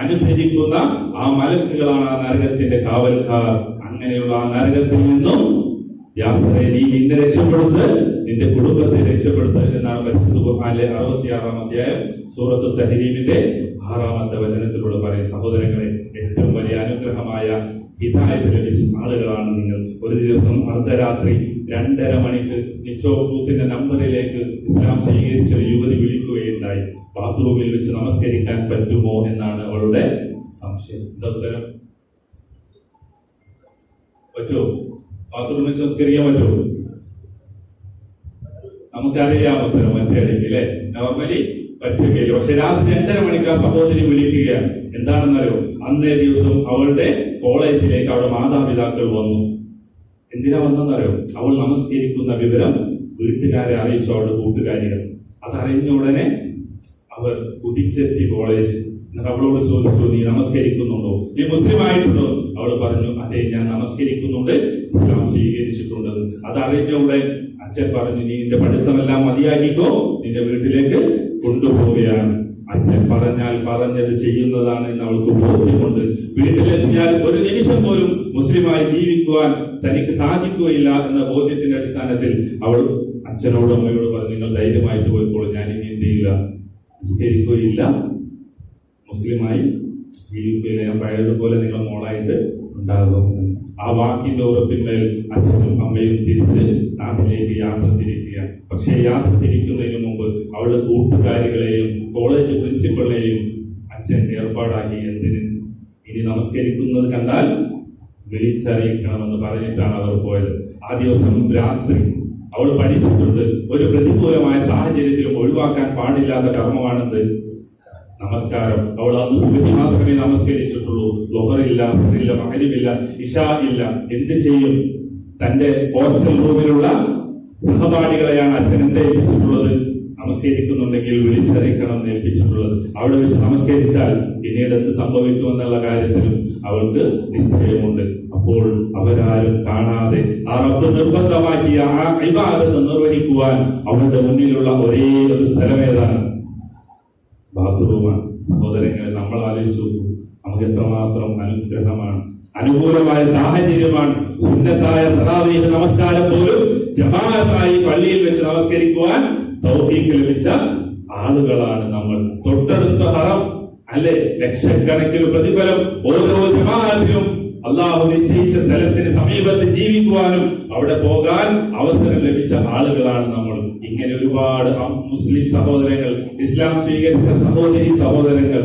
അനുസരിക്കുന്ന ആ മലക്കുകളാണ് ആ നരകത്തിന്റെ കാവൽക്കാർ. അങ്ങനെയുള്ള ആ നരകത്തിൽ നിന്നും യാസറെ നീ നിന്നെ രക്ഷപ്പെടുത്ത്, നിന്റെ കുടുംബത്തെ രക്ഷപ്പെടുത്ത് എന്നാണ് പരിശുദ്ധ ഖുർആനിലെ 66-ാം അധ്യായം സൂറത്തു തഹ്രീമിന്റെ 6-ാമത്തെ വചനത്തിലൂടെ പറയും. സഹോദരങ്ങളെ, ഏറ്റവും വലിയ അനുഗ്രഹമായ ഹിദായത്ത് ലഭിച്ച ആളുകളാണ് നിങ്ങൾ. ഒരു ദിവസം അർദ്ധരാത്രി 2:30 മണിക്ക് നിച്ചോഫൂത്തിന്റെ നമ്പറിലേക്ക് ഇസ്ലാം സ്വീകരിച്ച ഒരു യുവതി വിളിക്കുകയുണ്ടായി. ബാത്റൂമിൽ വെച്ച് നമസ്കരിക്കാൻ പറ്റുമോ എന്നാണ് അവളുടെ സംശയം. എന്താ ഉത്തരം? പറ്റുമോ? ബാത്റൂമിൽ വെച്ച് നമസ്കരിക്കാൻ പറ്റുമോ? നമുക്കറിയാം ഉത്തരം ഒറ്റയടിക്ക് അല്ലെ? നോർമലി പറ്റുകയില്ല. പക്ഷെ രാത്രി 2:30 മണിക്ക് ആ സഹോദരി വിളിക്കുകയാണ്. എന്താണെന്നറിയോ? അന്നേ ദിവസം അവളുടെ കോളേജിലേക്ക് അവളുടെ മാതാപിതാക്കൾ വന്നു. എന്തിനാ വന്നെന്നറിയോ? അവൾ നമസ്കരിക്കുന്ന വിവരം വീട്ടുകാരെ അറിയിച്ചു, അവളുടെ കൂട്ടുകാരികൾ. അതറിഞ്ഞ ഉടനെ അവർ കുതിച്ചെത്തി കോളേജ്. എന്നിട്ട് അവളോട് ചോദിച്ചു, നീ നമസ്കരിക്കുന്നുണ്ടോ, നീ മുസ്ലിം ആയിട്ടുണ്ടോ? അവൾ പറഞ്ഞു, അതെ ഞാൻ നമസ്കരിക്കുന്നുണ്ട്, ഇസ്ലാം സ്വീകരിച്ചിട്ടുണ്ട്. അതറിഞ്ഞ ഉടൻ അച്ഛൻ പറഞ്ഞു, നീ നിന്റെ പഠിത്തമെല്ലാം മതിയാക്കിക്കോ, നിന്റെ വീട്ടിലേക്ക് കൊണ്ടുപോവുകയാണ്. അച്ഛൻ പറഞ്ഞാൽ പറഞ്ഞത് ചെയ്യുന്നതാണ് എന്ന് അവൾക്ക് ബോധ്യമുണ്ട്. വീട്ടിലെത്തിയാൽ ഒരു നിമിഷം പോലും മുസ്ലിമായി ജീവിക്കുവാൻ തനിക്ക് സാധിക്കുകയില്ല എന്ന ബോധ്യത്തിന്റെ അടിസ്ഥാനത്തിൽ അവൾ അച്ഛനോടും അമ്മയോട് പറഞ്ഞു, നിങ്ങൾ ധൈര്യമായിട്ട് പോയിക്കോളൂ, ഞാൻ ഇനി എന്ത് ചെയ്യില്ല, നിസ്കരിക്കുകയില്ല, മുസ്ലിമായി ജീവിക്കുകയില്ല, ഞാൻ പഴയതുപോലെ നിങ്ങൾ മോളായിട്ട് ഉണ്ടാകും. ആ വാക്കിന്റെ ഉറപ്പിന്മേൽ അച്ഛനും അമ്മയും തിരിച്ച് നാട്ടിലേക്ക് യാത്ര തിരിക്കുകയാണ്. പക്ഷേ യാത്ര തിരിക്കുന്നതിന് മുമ്പ് അവളുടെ കൂട്ടുകാരികളെയും കോളേജ് പ്രിൻസിപ്പളിനെയും അച്ഛൻ ഏർപ്പാടാക്കി. എന്തിന്? ഇനി നമസ്കരിക്കുന്നത് കണ്ടാൽ വിളിച്ചറിയിക്കണമെന്ന് പറഞ്ഞിട്ടാണ് അവർ പോയത്. ആ ദിവസം രാത്രി അവൾ പഠിച്ചിട്ടുണ്ട്, ഒരു പ്രതികൂലമായ സാഹചര്യത്തിലും ഒഴിവാക്കാൻ പാടില്ലാത്ത കർമ്മമാണെന്ത്? നമസ്കാരം. അവൾ ആ സുബഹി മാത്രമേ നമസ്കരിച്ചിട്ടുള്ളൂ. ളുഹറില്ല, അസ്റില്ല, മഗ്രിബില്ല, ഇശാ ഇല്ല. എന്ത് ചെയ്യും? തന്റെ ഹോസ്റ്റൽ റൂമിലുള്ള സഹപാഠികളെയാണ് അച്ഛൻ എന്ത് ഏൽപ്പിച്ചിട്ടുള്ളത്? നമസ്കരിക്കുന്നുണ്ടെങ്കിൽ വിളിച്ചറിയിക്കണം എന്ന് ഏൽപ്പിച്ചിട്ടുള്ളത്. അവിടെ വെച്ച് നമസ്കരിച്ചാൽ പിന്നീട് എന്ത് സംഭവിക്കുമെന്നുള്ള കാര്യത്തിലും അവൾക്ക് നിശ്ചയമുണ്ട്. അപ്പോൾ അവരാരും കാണാതെ ആ റബ്ബ് നിർബന്ധമാക്കിയ ആ ഇബാദത്ത് നിർവഹിക്കുവാൻ അവരുടെ മുന്നിലുള്ള ഒരേ ഒരു സ്ഥലം ഏതാണ്? ബാത്റൂമാണ്. സഹോദരങ്ങളെ, നമ്മൾ ആലോചിച്ചു, നമുക്ക് എത്രമാത്രം അനുഗ്രഹമാണ്, അനുകൂലമായ സാഹചര്യമാണ്. സുന്നത്തായ തറാവീഹ് നമസ്കാരം പോലും ജമാഅത്തായി പള്ളിയിൽ വെച്ച് നമസ്കരിക്കുവാൻ തൗഫീഖ് ലഭിച്ച ആളുകളാണ് നമ്മൾ. തൊട്ടടുത്ത ഹറം അല്ലെ, ലക്ഷക്കണക്കിന് പ്രതിഫലം ഓരോ ജമാഅത്തിനും അള്ളാഹു നിശ്ചയിച്ച സ്ഥലത്തിന് സമീപത്ത് ജീവിക്കുവാനും അവിടെ പോകാൻ അവസരം ലഭിച്ച ആളുകളാണ് നമ്മൾ. ഇങ്ങനെ ഒരുപാട് മുസ്ലിം സഹോദരങ്ങൾ, ഇസ്ലാം സ്വീകരിച്ച സഹോദരി സഹോദരങ്ങൾ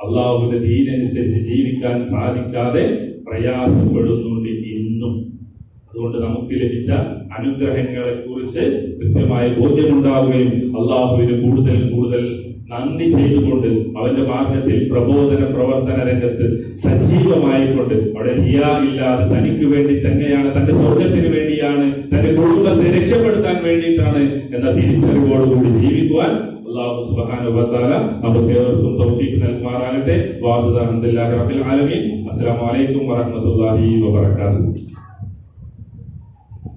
അള്ളാഹുവിന്റെ ദീനനുസരിച്ച് ജീവിക്കാൻ സാധിക്കാതെ പ്രയാസപ്പെടുന്നുണ്ട് ഇന്നും. അതുകൊണ്ട് നമുക്ക് ലഭിച്ച അനുഗ്രഹങ്ങളെ കുറിച്ച് കൃത്യമായ ബോധ്യമുണ്ടാവുകയും അള്ളാഹുവിന് കൂടുതൽ കൂടുതൽ നന്ദി ചെയ്തുകൊണ്ട് അവന്റെ മാർഗത്തിൽ പ്രബോധന പ്രവർത്തന രംഗത്ത് സജീവമായിക്കൊണ്ട് അവിടെ റിയാ ഇല്ലാതെ തനിക്ക് വേണ്ടി തന്നെയാണ്, തന്റെ സ്വർഗത്തിന് വേണ്ടിയാണ്, തന്റെ കുടുംബത്തെ രക്ഷപ്പെടുത്താൻ വേണ്ടിയിട്ടാണ് എന്ന തിരിച്ചറിവോടുകൂടി ജീവിക്കുവാൻ അല്ലാഹു സുബ്ഹാനഹു വ തആല നമുക്ക് ഏവർക്കും തൗഫീഖ് നൽകുമാറാകട്ടെ. വാഹുദ അൽഹംദുലില്ലാഹി റബ്ബിൽ ആലമീൻ. അസ്സലാമു അലൈക്കും വറഹ്മത്തുള്ളാഹി വബറകാതുഹു.